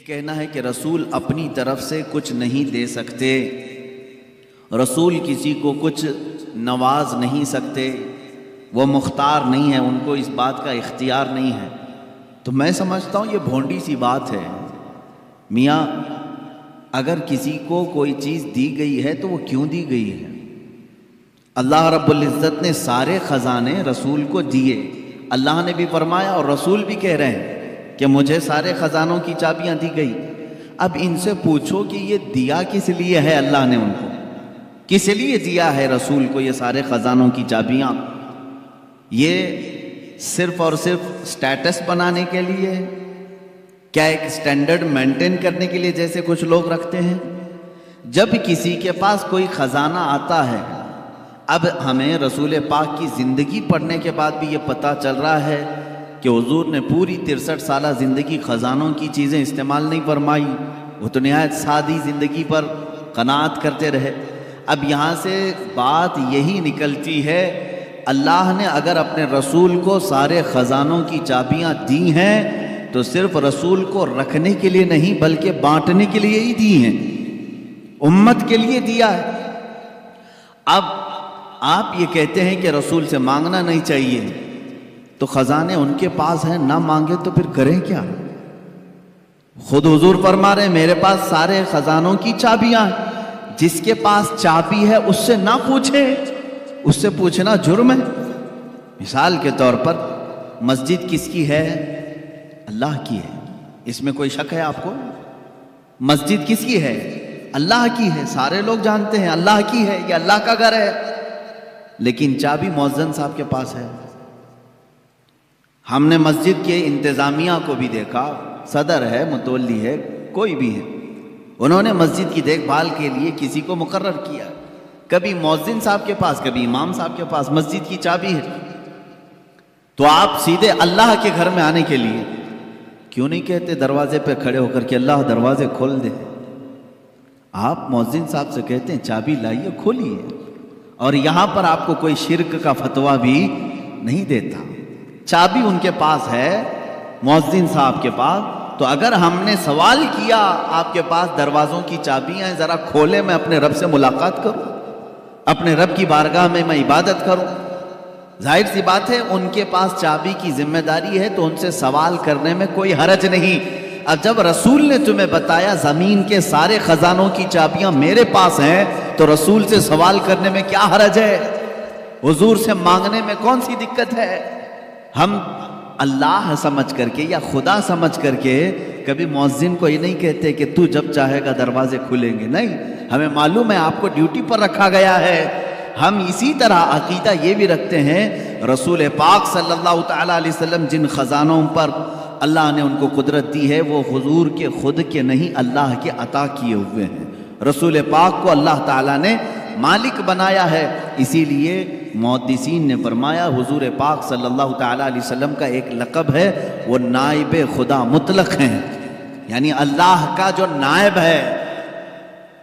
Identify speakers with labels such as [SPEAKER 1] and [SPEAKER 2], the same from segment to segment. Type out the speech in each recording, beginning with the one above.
[SPEAKER 1] کہنا ہے کہ رسول اپنی طرف سے کچھ نہیں دے سکتے، رسول کسی کو کچھ نواز نہیں سکتے، وہ مختار نہیں ہے، ان کو اس بات کا اختیار نہیں ہے۔ تو میں سمجھتا ہوں یہ بھونڈی سی بات ہے۔ میاں اگر کسی کو کوئی چیز دی گئی ہے تو وہ کیوں دی گئی ہے؟ اللہ رب العزت نے سارے خزانے رسول کو دیے، اللہ نے بھی فرمایا اور رسول بھی کہہ رہے ہیں کہ مجھے سارے خزانوں کی چابیاں دی گئی۔ اب ان سے پوچھو کہ یہ دیا کس لیے ہے؟ اللہ نے ان کو کس لیے دیا ہے رسول کو یہ سارے خزانوں کی چابیاں؟ یہ صرف اور صرف سٹیٹس بنانے کے لیے؟ کیا ایک سٹینڈرڈ مینٹین کرنے کے لیے جیسے کچھ لوگ رکھتے ہیں؟ جب کسی کے پاس کوئی خزانہ آتا ہے، اب ہمیں رسول پاک کی زندگی پڑھنے کے بعد بھی یہ پتہ چل رہا ہے کہ حضور نے پوری 63 سالہ زندگی خزانوں کی چیزیں استعمال نہیں فرمائی، وہ تو نہایت سادی زندگی پر قناعت کرتے رہے۔ اب یہاں سے بات یہی نکلتی ہے، اللہ نے اگر اپنے رسول کو سارے خزانوں کی چابیاں دی ہیں تو صرف رسول کو رکھنے کے لیے نہیں بلکہ بانٹنے کے لیے ہی دی ہیں، امت کے لیے دیا ہے۔ اب آپ یہ کہتے ہیں کہ رسول سے مانگنا نہیں چاہیے، تو خزانے ان کے پاس ہیں، نہ مانگے تو پھر کریں کیا؟ خود حضور فرما رہے ہیں میرے پاس سارے خزانوں کی چابیاں ہیں، جس کے پاس چابی ہے اس سے نہ پوچھے، اس سے پوچھنا جرم ہے۔ مثال کے طور پر مسجد کس کی ہے؟ اللہ کی ہے، اس میں کوئی شک ہے آپ کو؟ مسجد کس کی ہے؟ اللہ کی ہے، سارے لوگ جانتے ہیں اللہ کی ہے، یہ اللہ کا گھر ہے، لیکن چابی مؤذن صاحب کے پاس ہے۔ ہم نے مسجد کے انتظامیہ کو بھی دیکھا، صدر ہے، متولی ہے، کوئی بھی ہے، انہوں نے مسجد کی دیکھ بھال کے لیے کسی کو مقرر کیا، کبھی مؤذن صاحب کے پاس کبھی امام صاحب کے پاس مسجد کی چابی ہے۔ تو آپ سیدھے اللہ کے گھر میں آنے کے لیے کیوں نہیں کہتے دروازے پہ کھڑے ہو کر کہ اللہ دروازے کھول دے؟ آپ مؤذن صاحب سے کہتے ہیں چابی لائیے کھولیے، اور یہاں پر آپ کو کوئی شرک کا فتویٰ بھی نہیں دیتا۔ چابی ان کے پاس ہے، مؤذن صاحب کے پاس، تو اگر ہم نے سوال کیا آپ کے پاس دروازوں کی چابیاں ہیں، ذرا کھولے، میں اپنے رب سے ملاقات کروں، اپنے رب کی بارگاہ میں عبادت کروں، ظاہر سی بات ہے ان کے پاس چابی کی ذمہ داری ہے تو ان سے سوال کرنے میں کوئی حرج نہیں۔ اب جب رسول نے تمہیں بتایا زمین کے سارے خزانوں کی چابیاں میرے پاس ہیں تو رسول سے سوال کرنے میں کیا حرج ہے؟ حضور سے مانگنے میں کون سی دقت ہے؟ ہم اللہ سمجھ کر کے یا خدا سمجھ کر کے کبھی مؤذن کو یہ نہیں کہتے کہ تو جب چاہے گا دروازے کھلیں گے، نہیں، ہمیں معلوم ہے آپ کو ڈیوٹی پر رکھا گیا ہے۔ ہم اسی طرح عقیدہ یہ بھی رکھتے ہیں رسول پاک صلی اللہ تعالیٰ علیہ وسلم جن خزانوں پر اللہ نے ان کو قدرت دی ہے وہ حضور کے خود کے نہیں، اللہ کے عطا کیے ہوئے ہیں۔ رسول پاک کو اللہ تعالیٰ نے مالک بنایا ہے، اسی لیے محدثین نے فرمایا حضور پاک صلی اللہ تعالیٰ علیہ وسلم کا ایک لقب ہے، وہ نائب خدا مطلق ہیں، یعنی اللہ کا جو نائب ہے،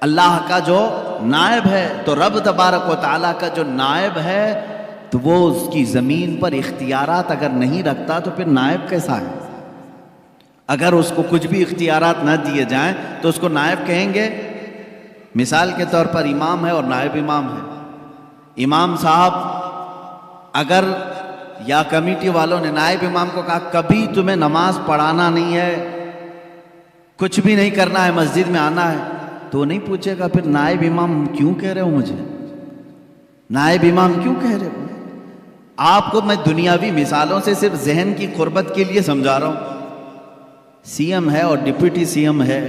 [SPEAKER 1] اللہ کا جو نائب ہے، تو رب تبارک و تعالیٰ کا جو نائب ہے تو وہ اس کی زمین پر اختیارات اگر نہیں رکھتا تو پھر نائب کیسا ہے؟ اگر اس کو کچھ بھی اختیارات نہ دیے جائیں تو اس کو نائب کہیں گے؟ مثال کے طور پر امام ہے اور نائب امام ہے، امام صاحب اگر یا کمیٹی والوں نے نائب امام کو کہا کبھی تمہیں نماز پڑھانا نہیں ہے، کچھ بھی نہیں کرنا ہے، مسجد میں آنا ہے، تو وہ نہیں پوچھے گا پھر نائب امام کیوں کہہ رہے ہو مجھے، نائب امام کیوں کہہ رہے ہو؟ آپ کو میں دنیاوی مثالوں سے صرف ذہن کی قربت کے لیے سمجھا رہا ہوں۔ سی ایم ہے اور ڈپٹی سی ایم ہے،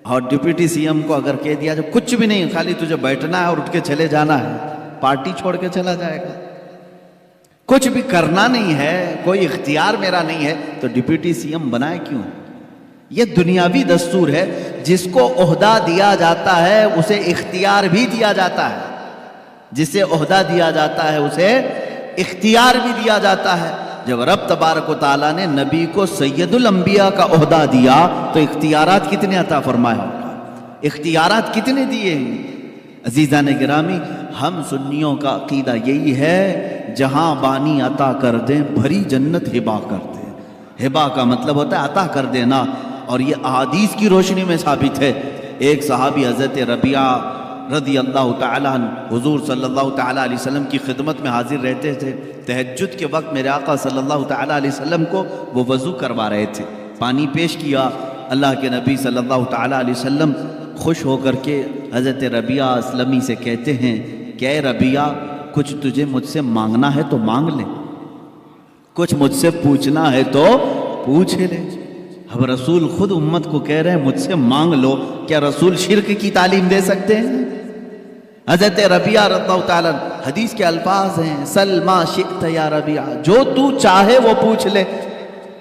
[SPEAKER 1] اور ڈپٹی سی ایم کو اگر کہہ دیا جو کچھ بھی نہیں، خالی تجھے بیٹھنا ہے اور اٹھ کے چلے جانا ہے، پارٹی چھوڑ کے چلا جائے گا، کچھ بھی کرنا نہیں ہے، کوئی اختیار میرا نہیں ہے، تو ڈپٹی سی ایم بنائے کیوں؟ یہ دنیاوی دستور ہے، جس کو عہدہ دیا جاتا ہے اسے اختیار بھی دیا جاتا ہے، جسے عہدہ دیا جاتا ہے اسے اختیار بھی دیا جاتا ہے۔ جب رب تبارک و تعالیٰ نے نبی کو سید الانبیاء کا عہدہ دیا تو اختیارات کتنے عطا فرمایا، اختیارات کتنے دیے ہیں؟ عزیزان گرامی، ہم سنیوں کا عقیدہ یہی ہے جہاں بانی عطا کر دیں بھری جنت ہبا کر دیں۔ ہبا کا مطلب ہوتا ہے عطا کر دینا۔ اور یہ احادیث کی روشنی میں ثابت ہے۔ ایک صحابی حضرت ربیعہ رضی اللہ تعالیٰ عنہ حضور صلی اللہ تعالیٰ علیہ وسلم کی خدمت میں حاضر رہتے تھے۔ تہجد کے وقت میرے آقا صلی اللہ تعالیٰ علیہ وسلم کو وہ وضو کروا رہے تھے، پانی پیش کیا۔ اللہ کے نبی صلی اللہ تعالیٰ علیہ وسلم خوش ہو کر کے حضرت ربیعہ اسلمی سے کہتے ہیں کہ اے ربیعہ، کچھ تجھے مجھ سے مانگنا ہے تو مانگ لے، کچھ مجھ سے پوچھنا ہے تو پوچھ لے۔ اب رسول خود امت کو کہہ رہے ہیں مجھ سے مانگ لو، کیا رسول شرک کی تعلیم دے سکتے ہیں؟ حضرت ربیعہ رضی اللہ تعالیٰ حدیث کے الفاظ ہیں سل ما شئت یا ربیعہ، جو تو چاہے وہ پوچھ لے۔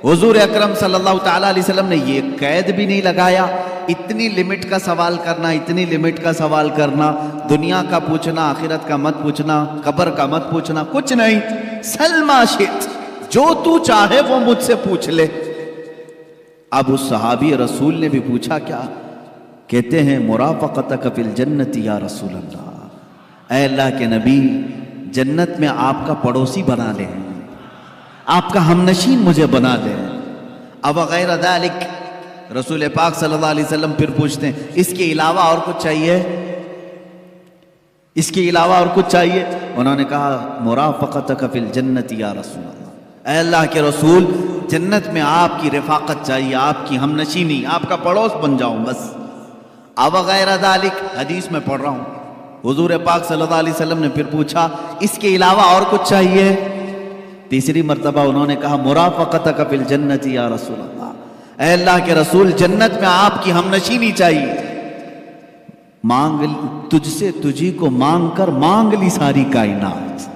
[SPEAKER 1] حضور اکرم صلی اللہ تعالیٰ علیہ وسلم نے یہ قید بھی نہیں لگایا اتنی لمٹ کا سوال کرنا، اتنی لمٹ کا سوال کرنا، دنیا کا پوچھنا، آخرت کا مت پوچھنا، قبر کا مت پوچھنا، کچھ نہیں۔ سل ما شئت، جو تو چاہے وہ مجھ سے پوچھ لے۔ اب اس صحابی رسول نے بھی پوچھا کیا؟ کہتے ہیں مرافقتک فی الجنت یا رسول اللہ، اے اللہ کے نبی، جنت میں آپ کا پڑوسی بنا لیں، آپ کا ہمنشین مجھے بنا لیں۔ اب غیر ذالک، رسول پاک صلی اللہ علیہ وسلم پھر پوچھتے ہیں اس کے علاوہ اور کچھ چاہیے؟ اس کے علاوہ اور کچھ چاہیے؟ انہوں نے کہا مرافقتک فی الجنت یا رسول اللہ، اے اللہ کے رسول، جنت میں آپ کی رفاقت چاہیے، آپ کی ہمنشینی، آپ کا پڑوس بن جاؤں بس۔ اب غیر ذالک، حدیث میں پڑھ رہا ہوں، حضور پاک صلی اللہ علیہ وسلم نے پھر پوچھا اس کے علاوہ اور کچھ چاہیے؟ تیسری مرتبہ انہوں نے کہا مرافقتک فی الجنت یا رسول اللہ، اے اللہ کے رسول، جنت میں آپ کی ہمنشینی چاہیے۔ مانگ تجھ سے تجھی کو مانگ کر مانگ لی ساری کائنات،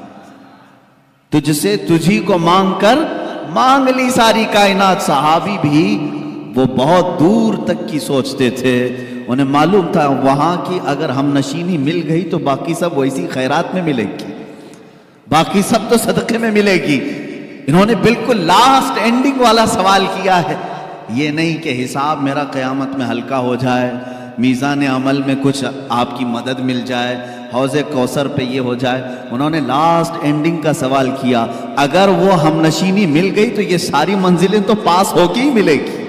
[SPEAKER 1] تجھ سے تجھی کو مانگ کر مانگ لی ساری کائنات۔ صحابی بھی وہ بہت دور تک کی سوچتے تھے، انہیں معلوم تھا وہاں کی اگر ہم نشینی مل گئی تو باقی سب ویسی خیرات میں ملے گی، باقی سب تو صدقے میں ملے گی۔ انہوں نے بالکل لاسٹ اینڈنگ والا سوال کیا ہے، یہ نہیں کہ حساب میرا قیامت میں ہلکا ہو جائے، میزان عمل میں کچھ آپ کی مدد مل جائے، حوض کوثر پہ یہ ہو جائے۔ انہوں نے لاسٹ اینڈنگ کا سوال کیا، اگر وہ ہم نشینی مل گئی تو یہ ساری منزلیں تو پاس ہو کے ہی ملے گی۔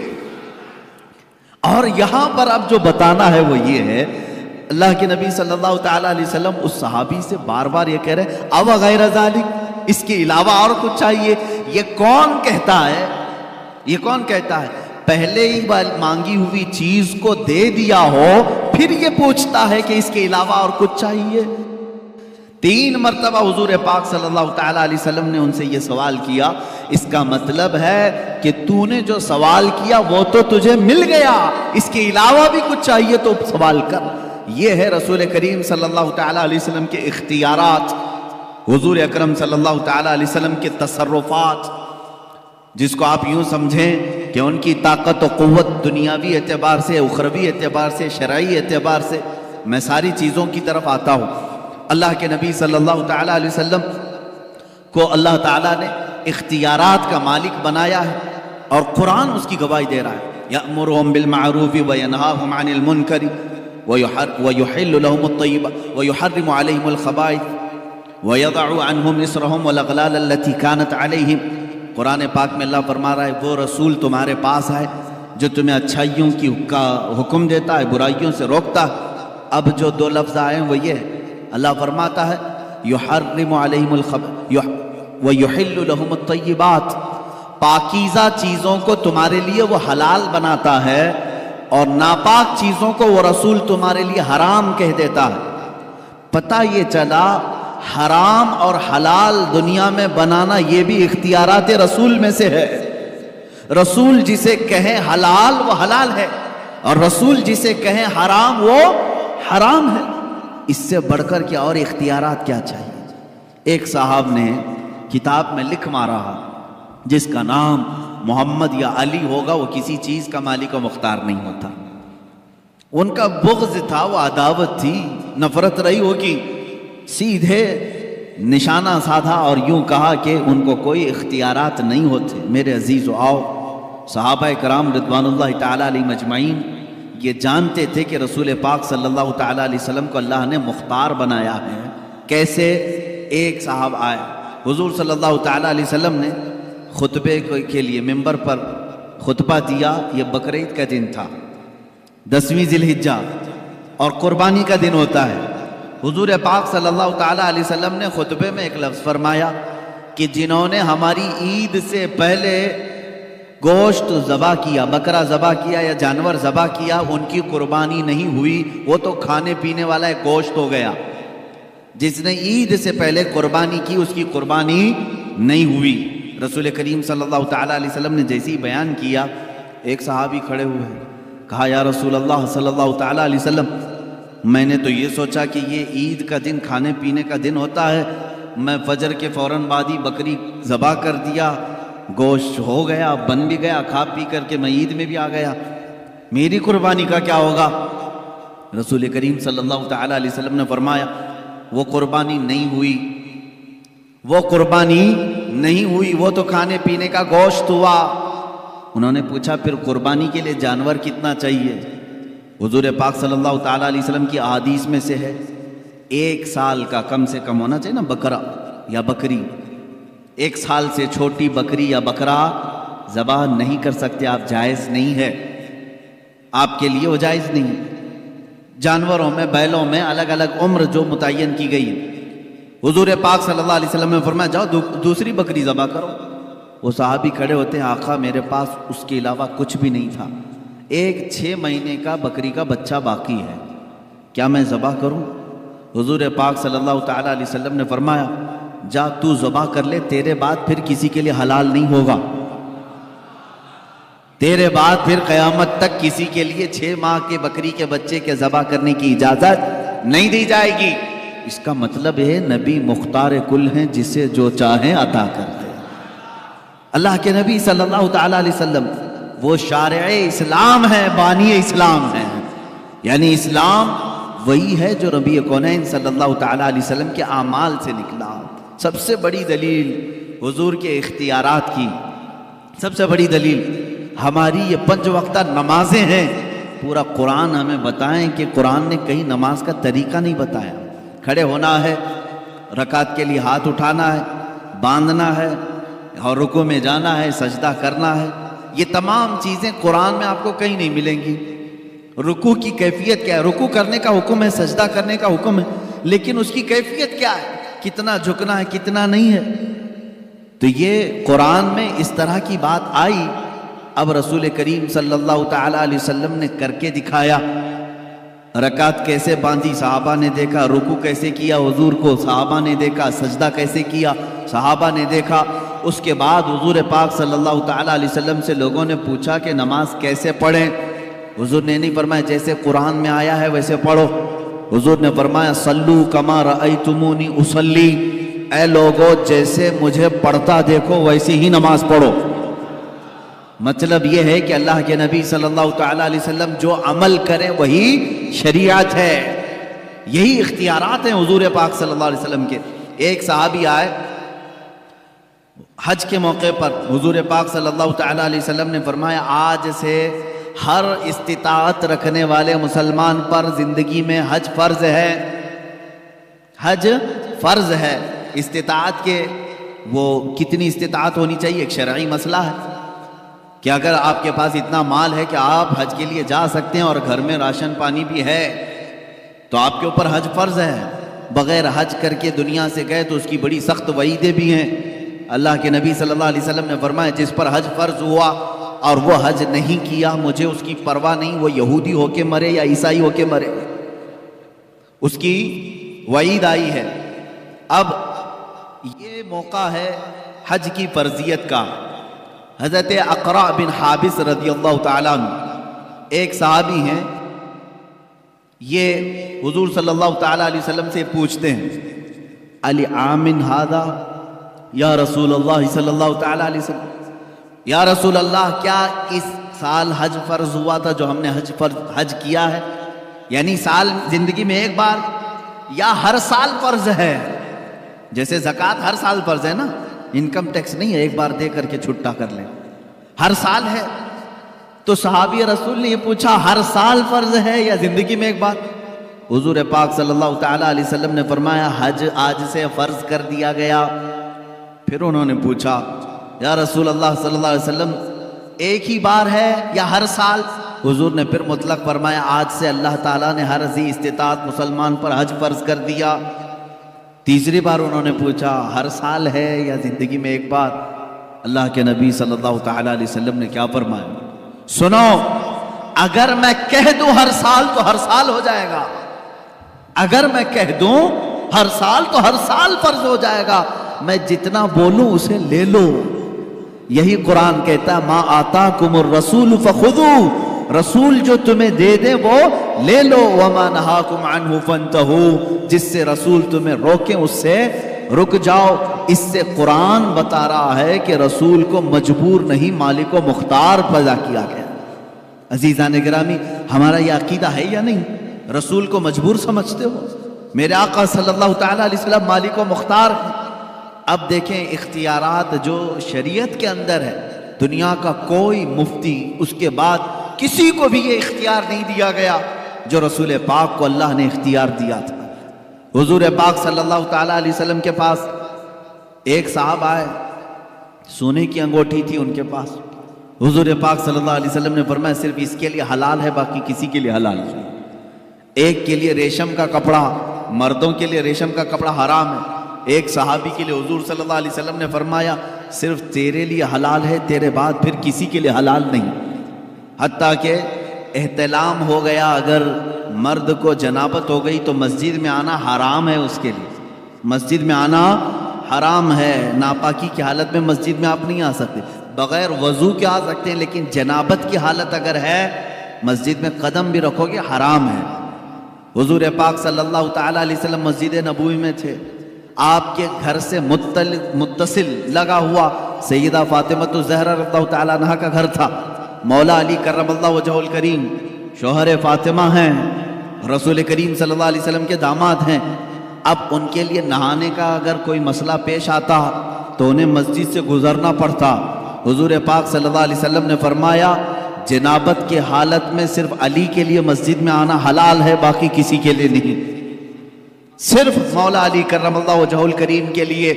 [SPEAKER 1] اور یہاں پر اب جو بتانا ہے وہ یہ ہے، اللہ کے نبی صلی اللہ تعالیٰ علیہ وسلم اس صحابی سے بار بار یہ کہہ رہے ہیں اب غیر ذالک، اس کے علاوہ اور کچھ چاہیے؟ یہ کون کہتا ہے؟ یہ کون کہتا ہے پہلے ہی مانگی ہوئی چیز کو دے دیا ہو پھر یہ پوچھتا ہے کہ اس کے علاوہ اور کچھ چاہیے؟ 3 مرتبہ حضور پاک صلی اللہ تعالیٰ علیہ وسلم نے ان سے یہ سوال کیا، اس کا مطلب ہے کہ تو نے جو سوال کیا وہ تو تجھے مل گیا، اس کے علاوہ بھی کچھ چاہیے تو سوال کر۔ یہ ہے رسول کریم صلی اللہ تعالیٰ علیہ وسلم کے اختیارات، حضور اکرم صلی اللہ تعالیٰ علیہ وسلم کے تصرفات، جس کو آپ یوں سمجھیں کہ ان کی طاقت و قوت دنیاوی اعتبار سے، اخروی اعتبار سے، شرعی اعتبار سے۔ میں ساری چیزوں کی طرف آتا ہوں۔ اللہ کے نبی صلی اللہ تعالیٰ علیہ وسلم کو اللہ تعالیٰ نے اختیارات کا مالک بنایا ہے، اور قرآن اس کی گواہی دے رہا ہے یأمرهم بالمعروف وینہاہم عن المنکر ویحل لهم الطیبات ویحرم علیہم الخبائث ویضع عنہم اصرہم والاغلال التي كانت علیہم۔ قرآن پاک میں اللہ فرما رہا ہے وہ رسول تمہارے پاس ہے جو تمہیں اچھائیوں کی کا حکم دیتا ہے، برائیوں سے روکتا ہے۔ اب جو 2 لفظ آئے ہیں وہ یہ ہے، اللہ فرماتا ہے یحرم علیہم الخبائث ویحل لهم الطیبات، پاکیزہ چیزوں کو تمہارے لیے وہ حلال بناتا ہے، اور ناپاک چیزوں کو وہ رسول تمہارے لیے حرام کہہ دیتا ہے۔ پتہ یہ چلا حرام اور حلال دنیا میں بنانا یہ بھی اختیارات رسول میں سے ہے۔ رسول جسے کہیں حلال وہ حلال ہے، اور رسول جسے کہیں حرام وہ حرام ہے۔ اس سے بڑھ کر کیا اور اختیارات کیا چاہیے؟ ایک صاحب نے کتاب میں لکھ مارا جس کا نام محمد یا علی ہوگا وہ کسی چیز کا مالک و مختار نہیں ہوتا۔ ان کا بغض تھا، وہ عداوت تھی، نفرت رہی ہوگی، سیدھے نشانہ سادھا اور یوں کہا کہ ان کو کوئی اختیارات نہیں ہوتے۔ میرے عزیزو آؤ، صحابہ کرام رضوان اللہ تعالیٰ علیہ مجمعین یہ جانتے تھے کہ رسول پاک صلی اللہ تعالیٰ علیہ وسلم کو اللہ نے مختار بنایا ہے۔ کیسے؟ ایک صاحب آئے، حضور صلی اللہ تعالیٰ علیہ وسلم نے خطبے کے لیے ممبر پر خطبہ دیا، یہ بقرعید کا دن تھا، 10ویں ذی الحجہ، اور قربانی کا دن ہوتا ہے۔ حضور پاک صلی اللہ تعالیٰ علیہ وسلم نے خطبے میں ایک لفظ فرمایا کہ جنہوں نے ہماری عید سے پہلے گوشت ذبح کیا، بکرا ذبح کیا یا جانور ذبح کیا، ان کی قربانی نہیں ہوئی، وہ تو کھانے پینے والا ایک گوشت ہو گیا۔ جس نے عید سے پہلے قربانی کی اس کی قربانی نہیں ہوئی۔ رسول کریم صلی اللہ تعالیٰ علیہ وسلم نے جیسے ہی بیان کیا، ایک صحابی کھڑے ہوئے، کہا یا رسول اللہ صلی اللہ تعالیٰ علیہ وسلم، میں نے تو یہ سوچا کہ یہ عید کا دن کھانے پینے کا دن ہوتا ہے، میں فجر کے فوراً بعد ہی بکری ذبح کر دیا، گوشت ہو گیا، بن بھی گیا، کھا پی کر کے میں عید میں بھی آ گیا، میری قربانی کا کیا ہوگا؟ رسول کریم صلی اللہ تعالیٰ علیہ وسلم نے فرمایا وہ قربانی نہیں ہوئی، وہ قربانی نہیں ہوئی، وہ تو کھانے پینے کا گوشت ہوا۔ انہوں نے پوچھا پھر قربانی کے لیے جانور کتنا چاہیے؟ حضور پاک صلی اللہ تعالیٰ علیہ وسلم کی احادیث میں سے ہے 1 سال کا کم سے کم ہونا چاہیے نا بکرا یا بکری، 1 سال سے چھوٹی بکری یا بکرا ذبح نہیں کر سکتے آپ، جائز نہیں ہے آپ کے لیے، وہ جائز نہیں ہے۔ جانوروں میں، بیلوں میں الگ الگ عمر جو متعین کی گئی ہے۔ حضور پاک صلی اللہ علیہ وسلم نے فرمایا جاؤ دوسری بکری ذبح کرو۔ وہ صحابی کھڑے ہوتے ہیں، آقا میرے پاس اس کے علاوہ کچھ بھی نہیں تھا، ایک 6 مہینے کا بکری کا بچہ باقی ہے، کیا میں ذبح کروں؟ حضور پاک صلی اللہ تعالیٰ علیہ وسلم نے فرمایا جا تو ذبح کر لے، تیرے بعد پھر کسی کے لیے حلال نہیں ہوگا، تیرے بعد پھر قیامت تک کسی کے لیے 6 ماہ کے بکری کے بچے کے ذبح کرنے کی اجازت نہیں دی جائے گی۔ اس کا مطلب ہے نبی مختار کل ہیں، جسے جو چاہیں عطا کرتے ہیں۔ اللہ کے نبی صلی اللہ تعالیٰ علیہ وسلم وہ شارع اسلام ہے، بانی اسلام ہے، یعنی اسلام وہی ہے جو نبی کونین صلی اللہ تعالیٰ علیہ وسلم کے اعمال سے نکلا۔ سب سے بڑی دلیل حضور کے اختیارات کی، سب سے بڑی دلیل ہماری یہ 5 وقتہ نمازیں ہیں۔ پورا قرآن ہمیں بتائیں کہ قرآن نے کہیں نماز کا طریقہ نہیں بتایا۔ کھڑے ہونا ہے، رکعت کے لیے ہاتھ اٹھانا ہے، باندھنا ہے، اور رکوع میں جانا ہے، سجدہ کرنا ہے، یہ تمام چیزیں قرآن میں آپ کو کہیں نہیں ملیں گی۔ رکوع کی کیفیت کیا ہے؟ رکوع کرنے کا حکم ہے، سجدہ کرنے کا حکم ہے، لیکن اس کی کیفیت کیا ہے؟ کتنا جھکنا ہے، کتنا نہیں ہے؟ تو یہ قرآن میں اس طرح کی بات آئی۔ اب رسول کریم صلی اللہ تعالیٰ علیہ وسلم نے کر کے دکھایا۔ رکعت کیسے باندھی صحابہ نے دیکھا، رکوع کیسے کیا حضور کو صحابہ نے دیکھا، سجدہ کیسے کیا صحابہ نے دیکھا۔ اس کے بعد حضور پاک صلی اللہ تعالیٰ علیہ وسلم سے لوگوں نے پوچھا کہ نماز کیسے پڑھیں؟ حضور نے نہیں فرمایا جیسے قرآن میں آیا ہے ویسے پڑھو، حضور نے فرمایا صلو کما رأیتمونی اصلی، اے لوگو جیسے مجھے پڑھتا دیکھو ویسے ہی نماز پڑھو۔ مطلب یہ ہے کہ اللہ کے نبی صلی اللہ تعالیٰ علیہ وسلم جو عمل کریں وہی شریعت ہے، یہی اختیارات ہیں حضور پاک صلی اللہ علیہ وسلم کے۔ ایک صحابی آئے حج کے موقع پر، حضور پاک صلی اللہ تعالیٰ علیہ وسلم نے فرمایا آج سے ہر استطاعت رکھنے والے مسلمان پر زندگی میں حج فرض ہے، حج فرض ہے۔ استطاعت کے وہ کتنی استطاعت ہونی چاہیے ایک شرعی مسئلہ ہے کہ اگر آپ کے پاس اتنا مال ہے کہ آپ حج کے لیے جا سکتے ہیں اور گھر میں راشن پانی بھی ہے تو آپ کے اوپر حج فرض ہے۔ بغیر حج کر کے دنیا سے گئے تو اس کی بڑی سخت وعیدیں بھی ہیں۔ اللہ کے نبی صلی اللہ علیہ وسلم نے فرمایا جس پر حج فرض ہوا اور وہ حج نہیں کیا مجھے اس کی پرواہ نہیں، وہ یہودی ہو کے مرے یا عیسائی ہو کے مرے، اس کی وعید آئی ہے۔ اب یہ موقع ہے حج کی فرضیت کا۔ حضرت اقرع بن حابس رضی اللہ تعالیٰ عنہ ایک صحابی ہیں، یہ حضور صلی اللہ تعالیٰ علیہ وسلم سے پوچھتے ہیں علی عامن ھذا یا رسول اللہ صلی اللہ تعالیٰ علیہ وسلم، یا رسول اللہ کیا اس سال حج فرض ہوا تھا جو ہم نے حج کیا ہے؟ یعنی سال زندگی میں ایک بار یا ہر سال فرض ہے؟ جیسے زکوٰۃ ہر سال فرض ہے نا، انکم ٹیکس نہیں ہے ایک بار دے کر کے چھٹا کر لیں، ہر سال ہے۔ تو صحابی رسول نے یہ پوچھا ہر سال فرض ہے یا زندگی میں ایک بار؟ حضور پاک صلی اللہ تعالیٰ علیہ وسلم نے فرمایا حج آج سے فرض کر دیا گیا۔ پھر انہوں نے پوچھا یا رسول اللہ صلی اللہ علیہ وسلم ایک ہی بار ہے یا ہر سال؟ حضور نے پھر مطلق فرمایا آج سے اللہ تعالیٰ نے ہر ذی استطاعت مسلمان پر حج فرض کر دیا۔ تیسری بار انہوں نے پوچھا ہر سال ہے یا زندگی میں ایک بار؟ اللہ کے نبی صلی اللہ تعالیٰ علیہ وسلم نے کیا فرمایا؟ سنو، اگر میں کہہ دوں ہر سال تو ہر سال ہو جائے گا، اگر میں کہہ دوں ہر سال تو ہر سال فرض ہو جائے گا، میں جتنا بولوں اسے لے لو۔ یہی قرآن کہتا ہے ما آتاکم الرسول فخذوہ، رسول جو تمہیں دے دے وہ لے لو، وما نہاکم عنہ فانتہوا، جس سے رسول تمہیں روکیں اس سے رک جاؤ۔ اس سے قرآن بتا رہا ہے کہ رسول کو مجبور نہیں، مالک و مختار پیدا کیا گیا۔ عزیزان گرامی، ہمارا یہ عقیدہ ہے یا نہیں؟ رسول کو مجبور سمجھتے ہو؟ میرے آقا صلی اللہ تعالیٰ علیہ وسلم مالک و مختار ہیں۔ اب دیکھیں اختیارات جو شریعت کے اندر ہے، دنیا کا کوئی مفتی اس کے بعد کسی کو بھی یہ اختیار نہیں دیا گیا جو رسول پاک کو اللہ نے اختیار دیا تھا۔ حضور پاک صلی اللہ تعالیٰ علیہ وسلم کے پاس ایک صاحب آئے، سونے کی انگوٹھی تھی ان کے پاس۔ حضور پاک صلی اللہ علیہ وسلم نے فرمایا صرف اس کے لیے حلال ہے، باقی کسی کے لیے حلال نہیں۔ ایک کے لیے ریشم کا کپڑا، مردوں کے لیے ریشم کا کپڑا حرام ہے۔ ایک صحابی کے لیے حضور صلی اللہ علیہ وسلم نے فرمایا صرف تیرے لیے حلال ہے، تیرے بعد پھر کسی کے لیے حلال نہیں۔ حتیٰ کہ احتلام ہو گیا، اگر مرد کو جنابت ہو گئی تو مسجد میں آنا حرام ہے اس کے لیے، مسجد میں آنا حرام ہے۔ ناپاکی کی حالت میں مسجد میں آپ نہیں آ سکتے، بغیر وضو کے آ سکتے ہیں، لیکن جنابت کی حالت اگر ہے مسجد میں قدم بھی رکھو گے حرام ہے۔ حضور پاک صلی اللہ تعالیٰ علیہ وسلم مسجد نبوی میں تھے، آپ کے گھر سے متصل لگا ہوا سیدہ فاطمۃ الزہرا رضی اللہ تعالیٰ عنہا کا گھر تھا۔ مولا علی کرم اللہ وجہہ الکریم شوہر فاطمہ ہیں، رسول کریم صلی اللہ علیہ وسلم کے داماد ہیں۔ اب ان کے لیے نہانے کا اگر کوئی مسئلہ پیش آتا تو انہیں مسجد سے گزرنا پڑتا۔ حضور پاک صلی اللہ علیہ وسلم نے فرمایا جنابت کے حالت میں صرف علی کے لیے مسجد میں آنا حلال ہے، باقی کسی کے لیے نہیں۔ صرف مولا علی کرم اللہ وجہہ الکریم کے لیے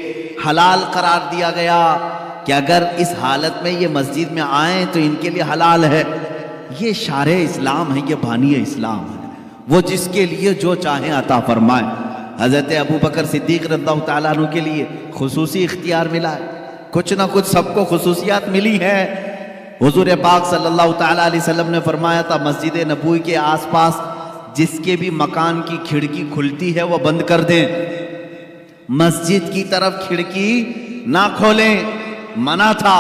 [SPEAKER 1] حلال قرار دیا گیا کہ اگر اس حالت میں یہ مسجد میں آئیں تو ان کے لیے حلال ہے۔ یہ شارع اسلام ہے، یہ بانی اسلام ہے، وہ جس کے لیے جو چاہیں عطا فرمائے۔ حضرت ابو بکر صدیق رضی اللہ تعالیٰ عنہ کے لیے خصوصی اختیار ملا ہے، کچھ نہ کچھ سب کو خصوصیات ملی ہے۔ حضور پاک صلی اللہ تعالیٰ علیہ وسلم نے فرمایا تھا مسجد نبوی کے آس پاس جس کے بھی مکان کی کھڑکی کھلتی ہے وہ بند کر دیں، مسجد کی طرف کھڑکی نہ کھولیں، منع تھا۔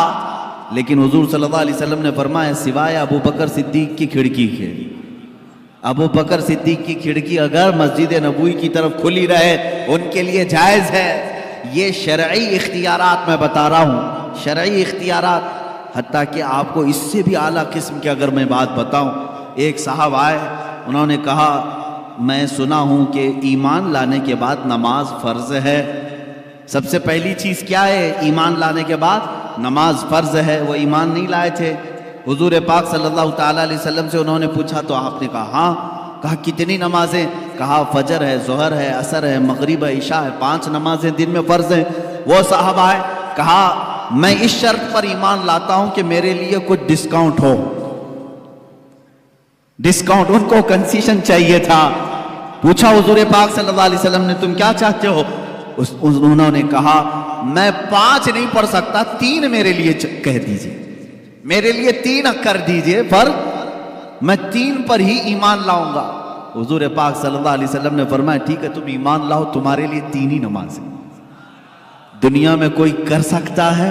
[SPEAKER 1] لیکن حضور صلی اللہ علیہ وسلم نے فرمایا سوائے ابو بکر صدیق کی کھڑکی کے، ابو بکر صدیق کی کھڑکی اگر مسجد نبوی کی طرف کھلی رہے ان کے لیے جائز ہے۔ یہ شرعی اختیارات میں بتا رہا ہوں، شرعی اختیارات۔ حتیٰ کہ آپ کو اس سے بھی اعلیٰ قسم کی اگر میں بات بتاؤں، ایک صاحب آئے، انہوں نے کہا میں سنا ہوں کہ ایمان لانے کے بعد نماز فرض ہے۔ سب سے پہلی چیز کیا ہے؟ ایمان لانے کے بعد نماز فرض ہے۔ وہ ایمان نہیں لائے تھے، حضور پاک صلی اللہ تعالیٰ علیہ وسلم سے انہوں نے پوچھا تو آپ نے کہا ہاں۔ کہا کتنی نمازیں؟ کہا فجر ہے، ظہر ہے، عصر ہے، مغرب ہے، عشاء ہے، 5 نمازیں دن میں فرض ہیں۔ وہ صاحب آئے، کہا میں اس شرط پر ایمان لاتا ہوں کہ میرے لیے کچھ ڈسکاؤنٹ ہو۔ ڈسکاؤنٹ، ان کو کنسیشن چاہیے تھا۔ پوچھا حضور پاک صلی اللہ علیہ وسلم نے تم کیا چاہتے ہو؟ انہوں نے کہا میں 5 نہیں پڑھ سکتا، 3 میرے لیے کہہ دیجئے، میرے لیے 3 کر دیجئے فرض، میں 3 پر ہی ایمان لاؤں گا۔ حضور پاک صلی اللہ علیہ وسلم نے فرمایا ٹھیک ہے تم ایمان لاؤ، تمہارے لیے 3 ہی نمازیں۔ دنیا میں کوئی کر سکتا ہے؟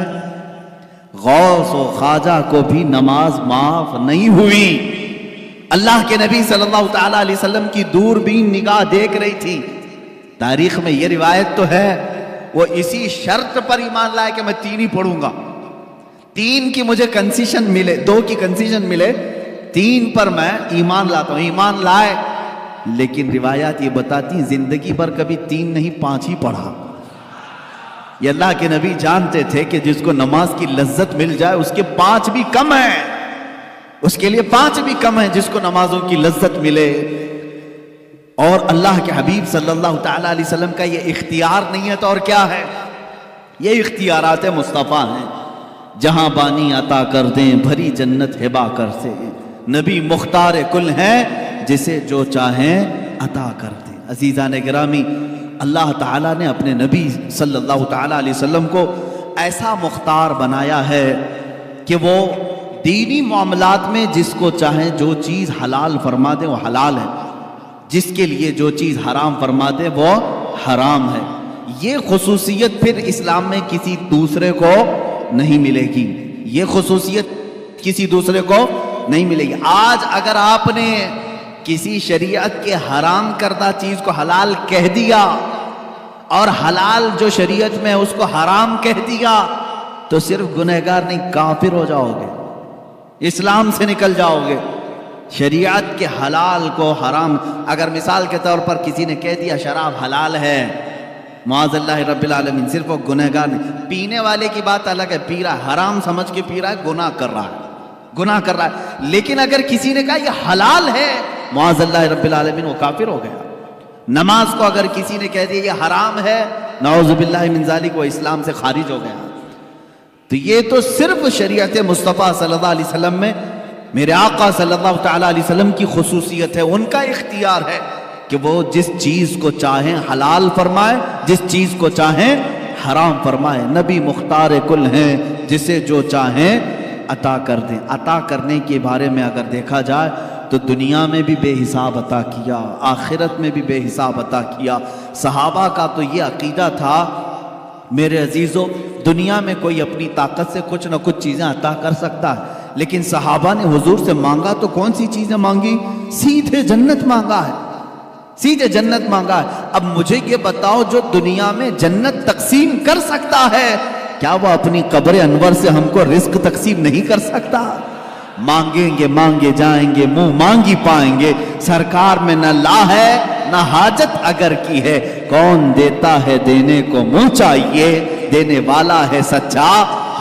[SPEAKER 1] غوث و خواجہ کو بھی نماز معاف نہیں ہوئی۔ اللہ کے نبی صلی اللہ تعالیٰ علیہ وسلم کی دوربین نگاہ دیکھ رہی تھی۔ تاریخ میں یہ روایت تو ہے وہ اسی شرط پر ایمان لائے کہ میں 3 ہی پڑھوں گا، 3 کی مجھے کنسیشن ملے، 2 کی کنسیشن ملے، 3 پر میں ایمان لاتا ہوں۔ ایمان لائے، لیکن روایات یہ بتاتی ہیں زندگی پر کبھی 3 نہیں 5 ہی پڑھا۔ یہ اللہ کے نبی جانتے تھے کہ جس کو نماز کی لذت مل جائے اس کے 5 بھی کم ہیں، اس کے لیے 5 بھی کم ہیں جس کو نمازوں کی لذت ملے۔ اور اللہ کے حبیب صلی اللہ تعالیٰ علیہ وسلم کا یہ اختیار نہیں ہے تو اور کیا ہے؟ یہ اختیارات مصطفیٰ ہیں۔ جہاں بانی عطا کر دیں بھری جنت ہبا کر سے، نبی مختار کل ہیں جسے جو چاہیں عطا کر دیں۔ عزیزان گرامی، اللہ تعالیٰ نے اپنے نبی صلی اللہ تعالیٰ علیہ وسلم کو ایسا مختار بنایا ہے کہ وہ دینی معاملات میں جس کو چاہیں جو چیز حلال فرما دے وہ حلال ہے، جس کے لیے جو چیز حرام فرما دے وہ حرام ہے۔ یہ خصوصیت پھر اسلام میں کسی دوسرے کو نہیں ملے گی، یہ خصوصیت کسی دوسرے کو نہیں ملے گی۔ آج اگر آپ نے کسی شریعت کے حرام کردہ چیز کو حلال کہہ دیا اور حلال جو شریعت میں ہے اس کو حرام کہہ دیا تو صرف گنہگار نہیں، کافر ہو جاؤ گے، اسلام سے نکل جاؤ گے۔ شریعت کے حلال کو حرام، اگر مثال کے طور پر کسی نے کہہ دیا شراب حلال ہے، معاذ اللہ رب العالمین، صرف وہ گنہگار نہیں، پینے والے کی بات الگ ہے، پی رہا ہے حرام سمجھ کے پی رہا ہے، گناہ کر رہا ہے، گناہ کر رہا ہے۔ لیکن اگر کسی نے کہا یہ حلال ہے، معاذ اللہ رب العالمین، وہ کافر ہو گیا۔ نماز کو اگر کسی نے کہہ دیا یہ حرام ہے، نعوذ باللہ من ذالک، وہ اسلام سے خارج ہو گیا۔ تو یہ تو صرف شریعت مصطفیٰ صلی اللہ علیہ وسلم میں میرے آقا صلی اللہ تعالیٰ علیہ وسلم کی خصوصیت ہے، ان کا اختیار ہے کہ وہ جس چیز کو چاہیں حلال فرمائے، جس چیز کو چاہیں حرام فرمائے۔ نبی مختار کل ہیں جسے جو چاہیں عطا کر دیں۔ عطا کرنے کے بارے میں اگر دیکھا جائے تو دنیا میں بھی بے حساب عطا کیا، آخرت میں بھی بے حساب عطا کیا۔ صحابہ کا تو یہ عقیدہ تھا میرے عزیزو، دنیا میں کوئی اپنی طاقت سے کچھ نہ کچھ چیزیں عطا کر سکتا ہے، لیکن صحابہ نے حضور سے مانگا تو کون سی چیزیں مانگی؟ سیدھے جنت مانگا ہے، سیدھے جنت مانگا ہے۔ اب مجھے یہ بتاؤ، جو دنیا میں جنت تقسیم کر سکتا ہے، کیا وہ اپنی قبر انور سے ہم کو رزق تقسیم نہیں کر سکتا؟ مانگیں گے مانگے جائیں گے، منہ مانگی پائیں گے، سرکار میں نہ لا ہے نہ حاجت اگر کی ہے، کون دیتا ہے دینے کو منہ چاہیے، دینے والا ہے سچا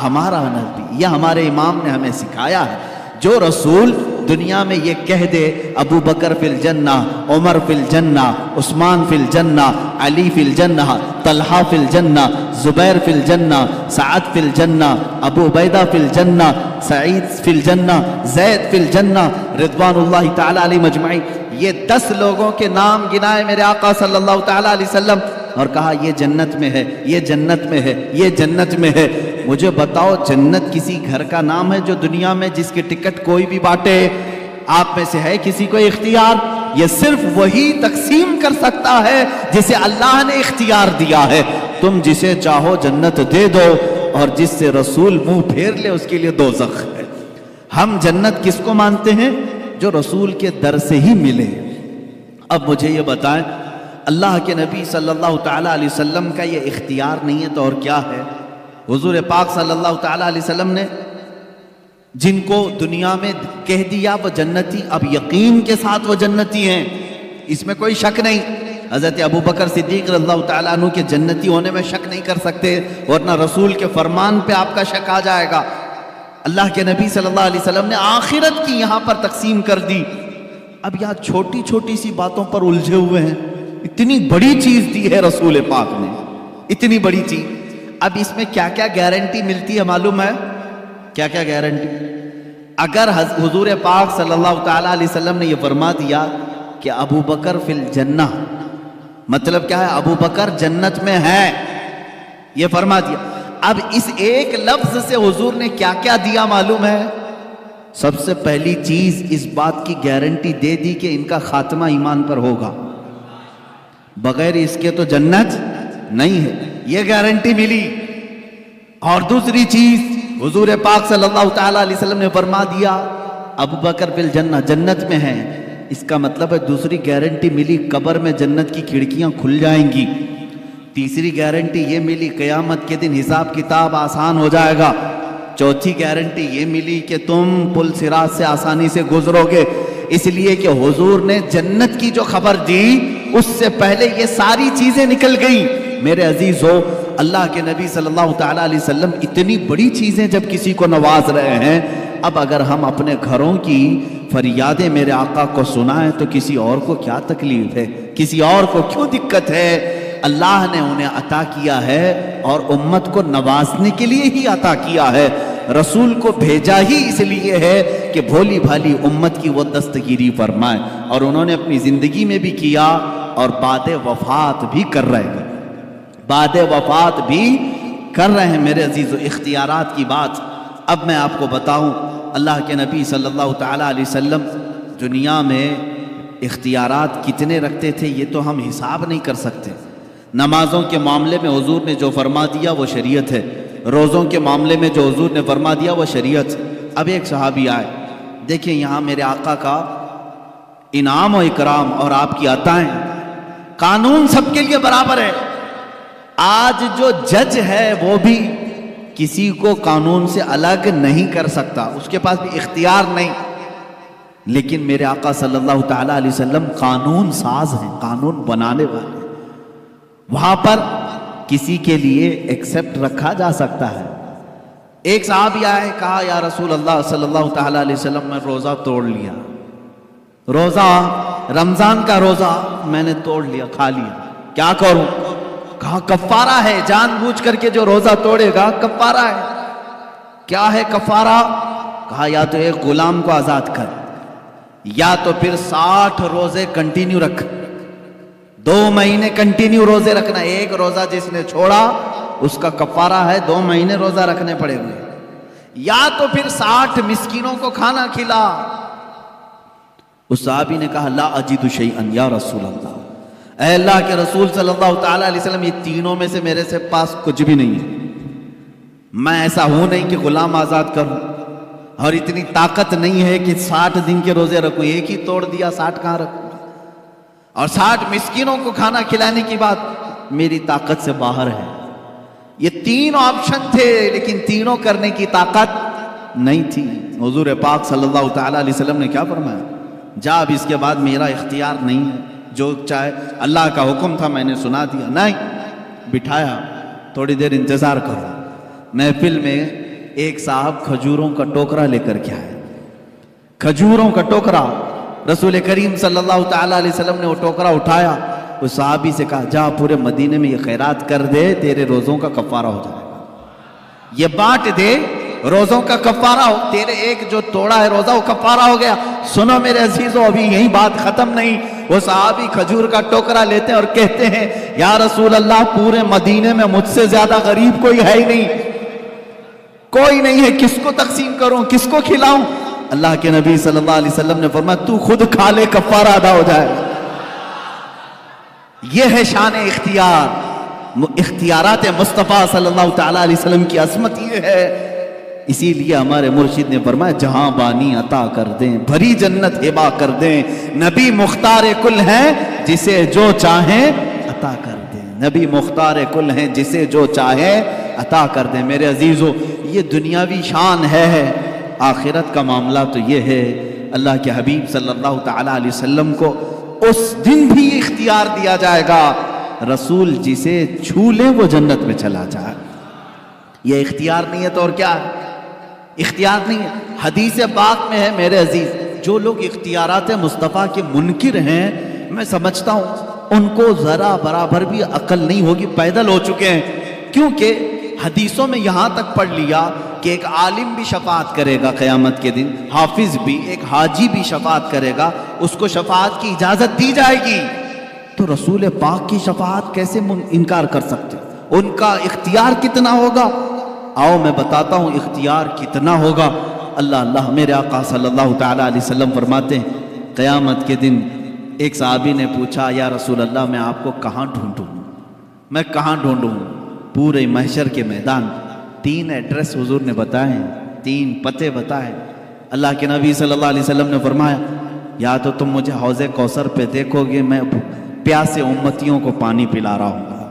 [SPEAKER 1] ہمارا نبی۔ یہ ہمارے امام نے ہمیں سکھایا ہے۔ جو رسول دنیا میں یہ کہہ دے ابو بکر فی الجنہ، عمر فی الجنہ، عثمان فی الجنہ، علی فی الجنہ، طلحہ فی الجنہ، زبیر فی الجنہ، سعد فی الجنہ، ابو عبیدہ فی الجنہ، سعید فی الجنہ، زید فی الجنہ، رضوان اللہ تعالیٰ علیہ مجمعین، یہ 10 لوگوں کے نام گنائے میرے آقا صلی اللہ تعالیٰ علیہ وسلم اور کہا یہ جنت میں ہے، یہ جنت میں ہے، یہ جنت میں ہے۔ مجھے بتاؤ، جنت کسی گھر کا نام ہے جو دنیا میں جس کی ٹکٹ کوئی بھی بانٹے؟ آپ میں سے ہے کسی کو اختیار؟ یہ صرف وہی تقسیم کر سکتا ہے جسے اللہ نے اختیار دیا ہے۔ تم جسے چاہو جنت دے دو، اور جس سے رسول منہ پھیر لے اس کے لیے دوزخ ہے۔ ہم جنت کس کو مانتے ہیں؟ جو رسول کے در سے ہی ملے۔ اب مجھے یہ بتائیں، اللہ کے نبی صلی اللہ تعالیٰ علیہ وسلم کا یہ اختیار نہیں ہے تو اور کیا ہے؟ حضور پاک صلی اللہ تعالیٰ علیہ وسلم نے جن کو دنیا میں کہہ دیا وہ جنتی، اب یقین کے ساتھ وہ جنتی ہیں، اس میں کوئی شک نہیں۔ حضرت ابو بکر صدیق رضی اللہ تعالیٰ عنہ کے جنتی ہونے میں شک نہیں کر سکتے، ورنہ رسول کے فرمان پہ آپ کا شک آ جائے گا۔ اللہ کے نبی صلی اللہ علیہ وسلم نے آخرت کی یہاں پر تقسیم کر دی۔ اب یہاں چھوٹی چھوٹی سی باتوں پر الجھے ہوئے ہیں، اتنی بڑی چیز دی ہے رسول پاک نے، اتنی بڑی چیز۔ اب اس میں کیا کیا گارنٹی ملتی ہے معلوم ہے؟ کیا کیا گارنٹی؟ اگر حضور پاک صلی اللہ تعالیٰ علیہ وسلم نے یہ فرما دیا کہ ابو بکر فی الجنہ، مطلب کیا ہے؟ ابو بکر جنت میں ہے، یہ فرما دیا۔ اب اس ایک لفظ سے حضور نے کیا کیا دیا معلوم ہے؟ سب سے پہلی چیز اس بات کی گارنٹی دے دی کہ ان کا خاتمہ ایمان پر ہوگا، بغیر اس کے تو جنت نہیں ہے، یہ گارنٹی ملی۔ اور دوسری چیز حضور پاک صلی اللہ تعالیٰ علیہ وسلم نے فرما دیا ابو بکر فی الجنہ، جنت میں ہیں، اس کا مطلب ہے دوسری گارنٹی ملی قبر میں جنت کی کھڑکیاں کھل جائیں گی۔ تیسری گارنٹی یہ ملی قیامت کے دن حساب کتاب آسان ہو جائے گا۔ چوتھی گارنٹی یہ ملی کہ تم پل صراط سے آسانی سے گزرو گے، اس لیے کہ حضور نے جنت کی جو خبر دی اس سے پہلے یہ ساری چیزیں نکل گئیں۔ میرے عزیزو، اللہ کے نبی صلی اللہ تعالیٰ علیہ وسلم اتنی بڑی چیزیں جب کسی کو نواز رہے ہیں، اب اگر ہم اپنے گھروں کی فریادیں میرے آقا کو سنائیں تو کسی اور کو کیا تکلیف ہے، کسی اور کو کیوں دقت ہے؟ اللہ نے انہیں عطا کیا ہے اور امت کو نوازنے کے لیے ہی عطا کیا ہے۔ رسول کو بھیجا ہی اس لیے ہے کہ بھولی بھالی امت کی وہ دستگیری فرمائے، اور انہوں نے اپنی زندگی میں بھی کیا اور بعد وفات بھی کر رہے ہیں، بعد وفات بھی کر رہے ہیں۔ میرے عزیز و اختیارات کی بات اب میں آپ کو بتاؤں، اللہ کے نبی صلی اللہ تعالیٰ علیہ وسلم دنیا میں اختیارات کتنے رکھتے تھے یہ تو ہم حساب نہیں کر سکتے۔ نمازوں کے معاملے میں حضور نے جو فرما دیا وہ شریعت ہے، روزوں کے معاملے میں جو حضور نے فرما دیا وہ شریعت ہے۔ اب ایک صحابی آئے، دیکھیں یہاں میرے آقا کا انعام و اکرام اور آپ کی عطائیں، قانون سب کے لیے برابر ہے۔ آج جو جج ہے وہ بھی کسی کو قانون سے الگ نہیں کر سکتا، اس کے پاس بھی اختیار نہیں، لیکن میرے آقا صلی اللہ تعالیٰ علیہ وسلم قانون ساز ہیں، قانون بنانے والے۔ وہاں پر کسی کے لیے ایکسپٹ رکھا جا سکتا ہے۔ ایک صحابی آئے، کہا یا رسول اللہ صلی اللہ تعالیٰ علیہ وسلم میں روزہ توڑ لیا، روزہ رمضان کا روزہ میں نے توڑ لیا، کھا لیا، کیا کروں؟ کہا کفارہ ہے، جان بوجھ کر کے جو روزہ توڑے گا کفارہ ہے۔ کیا ہے کفارہ؟ کہا یا تو ایک غلام کو آزاد کر، یا تو پھر 60 روزے کنٹینیو رکھ، 2 مہینے کنٹینیو روزے رکھنا۔ ایک روزہ جس نے چھوڑا اس کا کفارہ ہے 2 مہینے روزہ رکھنے پڑے گے، یا تو پھر 60 مسکینوں کو کھانا کھلا۔ اس صحابی نے کہا لا اجد شیئا یا رسول اللہ، اے اللہ کے رسول صلی اللہ تعالیٰ علیہ وسلم یہ تینوں میں سے میرے سے پاس کچھ بھی نہیں ہے، میں ایسا ہوں نہیں کہ غلام آزاد کروں، اور اتنی طاقت نہیں ہے کہ 60 دن کے روزے رکھوں، ایک ہی توڑ دیا 60 کہاں رکھوں، اور 60 مسکینوں کو کھانا کھلانے کی بات میری طاقت سے باہر ہے۔ یہ 3 آپشن تھے لیکن تینوں کرنے کی طاقت نہیں تھی۔ حضور پاک صلی اللہ تعالیٰ علیہ وسلم نے کیا فرمایا؟ جا اب اس کے بعد میرا اختیار نہیں ہے، جو چاہے، اللہ کا حکم تھا میں نے سنا دیا، نہیں، بٹھایا، تھوڑی دیر انتظار کرو۔ محفل میں ایک صاحب کھجوروں کا ٹوکرا لے کر کے آئے، کھجوروں کا ٹوکرا، رسول کریم صلی اللہ تعالیٰ علیہ وسلم نے وہ ٹوکرا اٹھایا، اس صحابی سے کہا جا پورے مدینے میں یہ خیرات کر دے، تیرے روزوں کا کفارہ ہو جائے گا، یہ بانٹ دے، روزوں کا کفارہ ہو، تیرے ایک جو توڑا ہے روزہ وہ کفارہ ہو گیا۔ سنو میرے عزیزو، ابھی یہی بات ختم نہیں۔ وہ صحابی کھجور کا ٹوکرا لیتے ہیں اور کہتے ہیں یا رسول اللہ پورے مدینے میں مجھ سے زیادہ غریب کوئی ہے ہی نہیں، کوئی نہیں ہے، کس کو تقسیم کروں، کس کو کھلاؤں؟ اللہ کے نبی صلی اللہ علیہ وسلم نے فرمایا تو خود کھا لے، کفارہ ادا ہو جائے۔ یہ ہے شان اختیار، اختیارات مصطفیٰ صلی اللہ تعالیٰ علیہ وسلم کی عظمت یہ ہے۔ اسی لیے ہمارے مرشد نے فرمایا جہاں بانی عطا کر دیں، بھری جنت ہبا کر دیں، نبی مختار کل ہیں جسے جو چاہیں عطا کر دیں، نبی مختار کل ہیں جسے جو چاہیں عطا کر دیں۔ میرے عزیزو، یہ دنیاوی شان ہے، آخرت کا معاملہ تو یہ ہے اللہ کے حبیب صلی اللہ تعالیٰ علیہ وسلم کو اس دن بھی اختیار دیا جائے گا، رسول جسے چھو لے وہ جنت میں چلا جائے۔ یہ اختیار نہیں ہے تو اور کیا ہے؟ اختیار نہیں ہے۔ حدیث پاک میں ہے میرے عزیز، جو لوگ اختیارات مصطفیٰ کے منکر ہیں، میں سمجھتا ہوں ان کو ذرا برابر بھی عقل نہیں ہوگی، پیدل ہو چکے ہیں، کیونکہ حدیثوں میں یہاں تک پڑھ لیا کہ ایک عالم بھی شفاعت کرے گا قیامت کے دن، حافظ بھی، ایک حاجی بھی شفاعت کرے گا، اس کو شفاعت کی اجازت دی جائے گی، تو رسول پاک کی شفاعت کیسے انکار کر سکتے؟ ان کا اختیار کتنا ہوگا؟ آؤ میں بتاتا ہوں اختیار کتنا ہوگا۔ اللہ میرے آقا صلی اللہ تعالیٰ علیہ وسلم فرماتے ہیں قیامت کے دن ایک صحابی نے پوچھا یا رسول اللہ میں آپ کو کہاں ڈھونڈوں، میں کہاں ڈھونڈوں؟ پورے محشر کے میدان 3 ایڈریس حضور نے بتائے ہیں، 3 پتے بتائے۔ اللہ کے نبی صلی اللہ علیہ وسلم نے فرمایا یا تو تم مجھے حوض کوثر پہ دیکھو گے، میں پیاسے امتیوں کو پانی پلا رہا ہوں،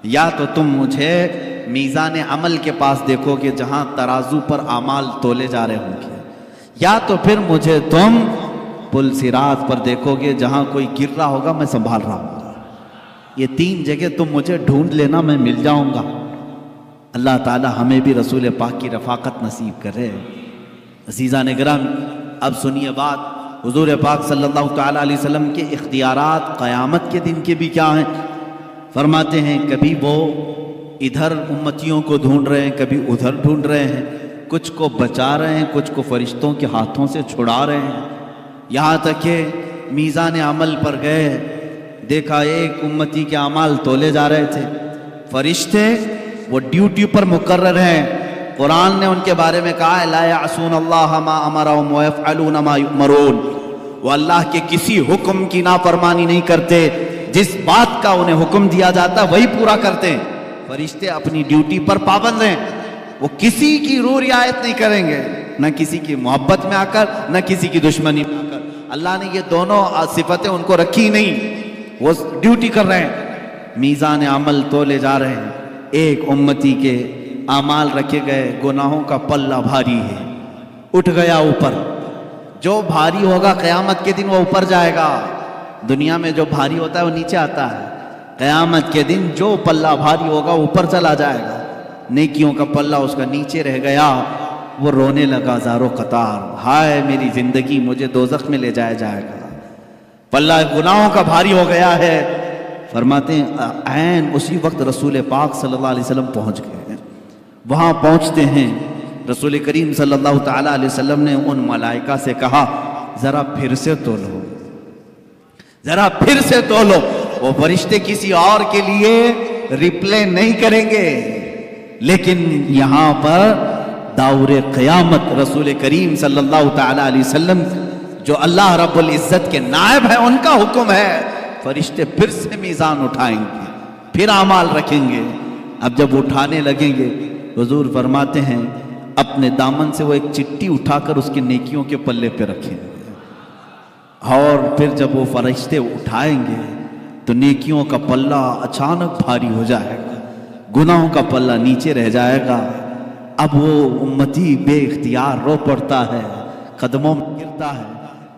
[SPEAKER 1] یا تو تم مجھے میزان عمل کے پاس دیکھو گے جہاں ترازو پر اعمال تولے جا رہے ہوں گے، یا تو پھر مجھے تم پل صراط پر دیکھو گے جہاں کوئی گر رہا ہوگا میں سنبھال رہا ہوں گا۔ یہ 3 جگہ تم مجھے ڈھونڈ لینا، میں مل جاؤں گا۔ اللہ تعالی ہمیں بھی رسول پاک کی رفاقت نصیب کرے۔ عزیزان گرامی، اب سنیے بات، حضور پاک صلی اللہ تعالیٰ علیہ وسلم کے اختیارات قیامت کے دن کے بھی کیا ہیں؟ فرماتے ہیں کبھی وہ ادھر امتیوں کو ڈھونڈ رہے ہیں، کبھی ادھر ڈھونڈ رہے ہیں، کچھ کو بچا رہے ہیں، کچھ کو فرشتوں کے ہاتھوں سے چھڑا رہے ہیں. یہاں تک کہ میزان عمل پر گئے، دیکھا ایک امتی کے اعمال تولے جا رہے تھے. فرشتے وہ ڈیوٹی پر مقرر ہیں. قرآن نے ان کے بارے میں کہا ہے لا یعصون اللہ ما امرهم ویفعلون ما یؤمرون. وہ اللہ کے کسی حکم کی نافرمانی نہیں کرتے، جس بات کا انہیں حکم دیا جاتا وہی پورا کرتے ہیں. فرشتے اپنی ڈیوٹی پر پابند ہیں. وہ کسی کی روح رعایت نہیں کریں گے، نہ کسی کی محبت میں آ کر، نہ کسی کی دشمنی میں آ کر. اللہ نے یہ دونوں صفتیں ان کو رکھی نہیں. وہ ڈیوٹی کر رہے ہیں، میزان عمل تولے جا رہے ہیں. ایک امتی کے اعمال رکھے گئے، گناہوں کا پلہ بھاری ہے، اٹھ گیا اوپر. جو بھاری ہوگا قیامت کے دن وہ اوپر جائے گا. دنیا میں جو بھاری ہوتا ہے وہ نیچے آتا ہے. قیامت کے دن جو پلہ بھاری ہوگا اوپر چلا جائے گا. نیکیوں کا پلہ اس کا نیچے رہ گیا. وہ رونے لگا زارو قطار، ہائے میری زندگی، مجھے دوزخ میں لے جایا جائے گا. پلہ گناہوں کا بھاری ہو گیا ہے. فرماتے ہیں عین اسی وقت رسول پاک صلی اللہ علیہ وسلم پہنچ گئے ہیں. وہاں پہنچتے ہیں رسول کریم صلی اللہ تعالیٰ علیہ وسلم نے ان ملائکہ سے کہا ذرا پھر سے تولو، ذرا پھر سے تولو. وہ فرشتے کسی اور کے لیے ریپلے نہیں کریں گے، لیکن یہاں پر داور قیامت رسول کریم صلی اللہ تعالیٰ علیہ وسلم جو اللہ رب العزت کے نائب ہیں ان کا حکم ہے. فرشتے پھر سے میزان اٹھائیں گے، پھر اعمال رکھیں گے. اب جب اٹھانے لگیں گے حضور فرماتے ہیں اپنے دامن سے وہ ایک چٹھی اٹھا کر اس کے نیکیوں کے پلے پہ رکھیں گے. اور پھر جب وہ فرشتے اٹھائیں گے تو نیکیوں کا پلہ اچانک بھاری ہو جائے گا، گناہوں کا پلہ نیچے رہ جائے گا. اب وہ امتی بے اختیار رو پڑتا ہے، قدموں میں گرتا ہے،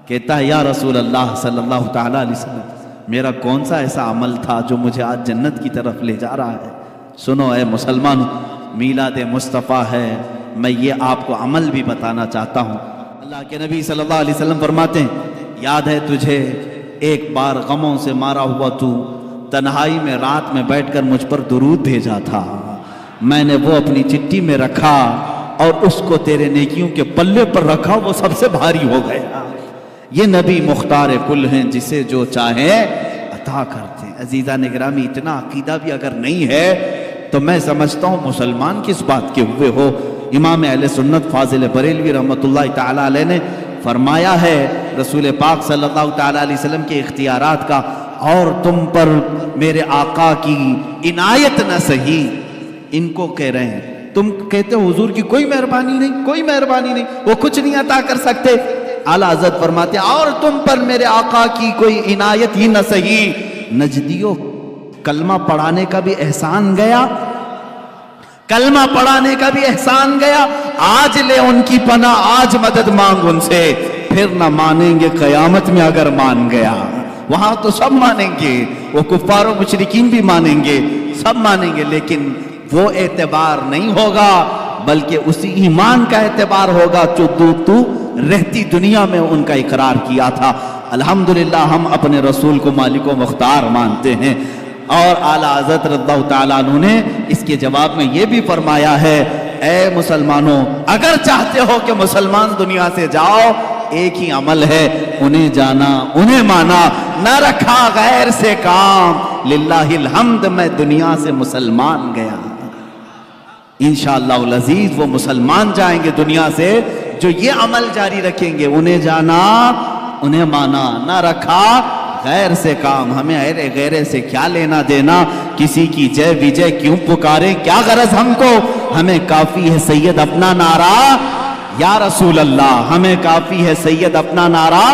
[SPEAKER 1] کہتا ہے یا رسول اللہ صلی اللہ تعالیٰ علیہ وسلم میرا کون سا ایسا عمل تھا جو مجھے آج جنت کی طرف لے جا رہا ہے. سنو اے مسلمان، میلاد مصطفیٰ ہے، میں یہ آپ کو عمل بھی بتانا چاہتا ہوں. اللہ کے نبی صلی اللہ علیہ وسلم فرماتے ہیں یاد ہے تجھے ایک بار غموں سے مارا ہوا تو تنہائی میں رات میں بیٹھ کر مجھ پر درود بھیجا تھا، میں نے وہ اپنی چٹھی میں رکھا اور اس کو تیرے نیکیوں کے پلے پر رکھا، وہ سب سے بھاری ہو گیا. یہ نبی مختار کل ہیں، جسے جو چاہے عطا کرتے ہیں. عزیزان گرامی، اتنا عقیدہ بھی اگر نہیں ہے تو میں سمجھتا ہوں مسلمان کس بات کے ہوئے ہو. امام اہل سنت فاضل بریلوی رحمۃ اللہ تعالیٰ علیہ نے فرمایا ہے رسول پاک صلی اللہ تعالیٰ علیہ وسلم کے اختیارات کا، اور تم پر میرے آقا کی عنایت نہ سہی. ان کو کہہ رہے ہیں، تم کہتے ہو حضور کی کوئی مہربانی نہیں، کوئی مہربانی نہیں، وہ کچھ نہیں عطا کر سکتے. اعلیٰ حضرت فرماتے ہیں اور تم پر میرے آقا کی کوئی عنایت ہی نہ سہی. نجدیوں کلمہ پڑھانے کا بھی احسان گیا، کلمہ پڑھانے کا بھی احسان گیا. آج لے ان کی پناہ، آج مدد مانگ ان سے، پھر نہ مانیں گے قیامت میں اگر مان گیا. وہاں تو سب مانیں گے، وہ کفار و مشرکین بھی مانیں گے، سب مانیں گے، لیکن وہ اعتبار نہیں ہوگا بلکہ اسی ایمان کا اعتبار ہوگا جو تو رہتی دنیا میں ان کا اقرار کیا تھا. الحمدللہ ہم اپنے رسول کو مالک و مختار مانتے ہیں. اور اعلیٰ حضرت رضی اللہ تعالیٰ عنہ نے اس کے جواب میں یہ بھی فرمایا ہے اے مسلمانوں، اگر چاہتے ہو کہ مسلمان دنیا سے جاؤ، ایک ہی عمل ہے، انہیں جانا، انہیں مانا، نہ رکھا غیر سے کام. للہ الحمد، میں دنیا سے مسلمان گیا. انشاءاللہ العزیز وہ مسلمان جائیں گے دنیا سے جو یہ عمل جاری رکھیں گے، انہیں جانا، انہیں مانا، نہ رکھا غیر سے کام. ہمیں غیر سے کیا لینا دینا، کسی کی جے وجے کیوں پکاریں، کیا غرض ہم کو، ہمیں کافی ہے سید اپنا نعرہ یا رسول اللہ، ہمیں کافی ہے سید اپنا نعرہ،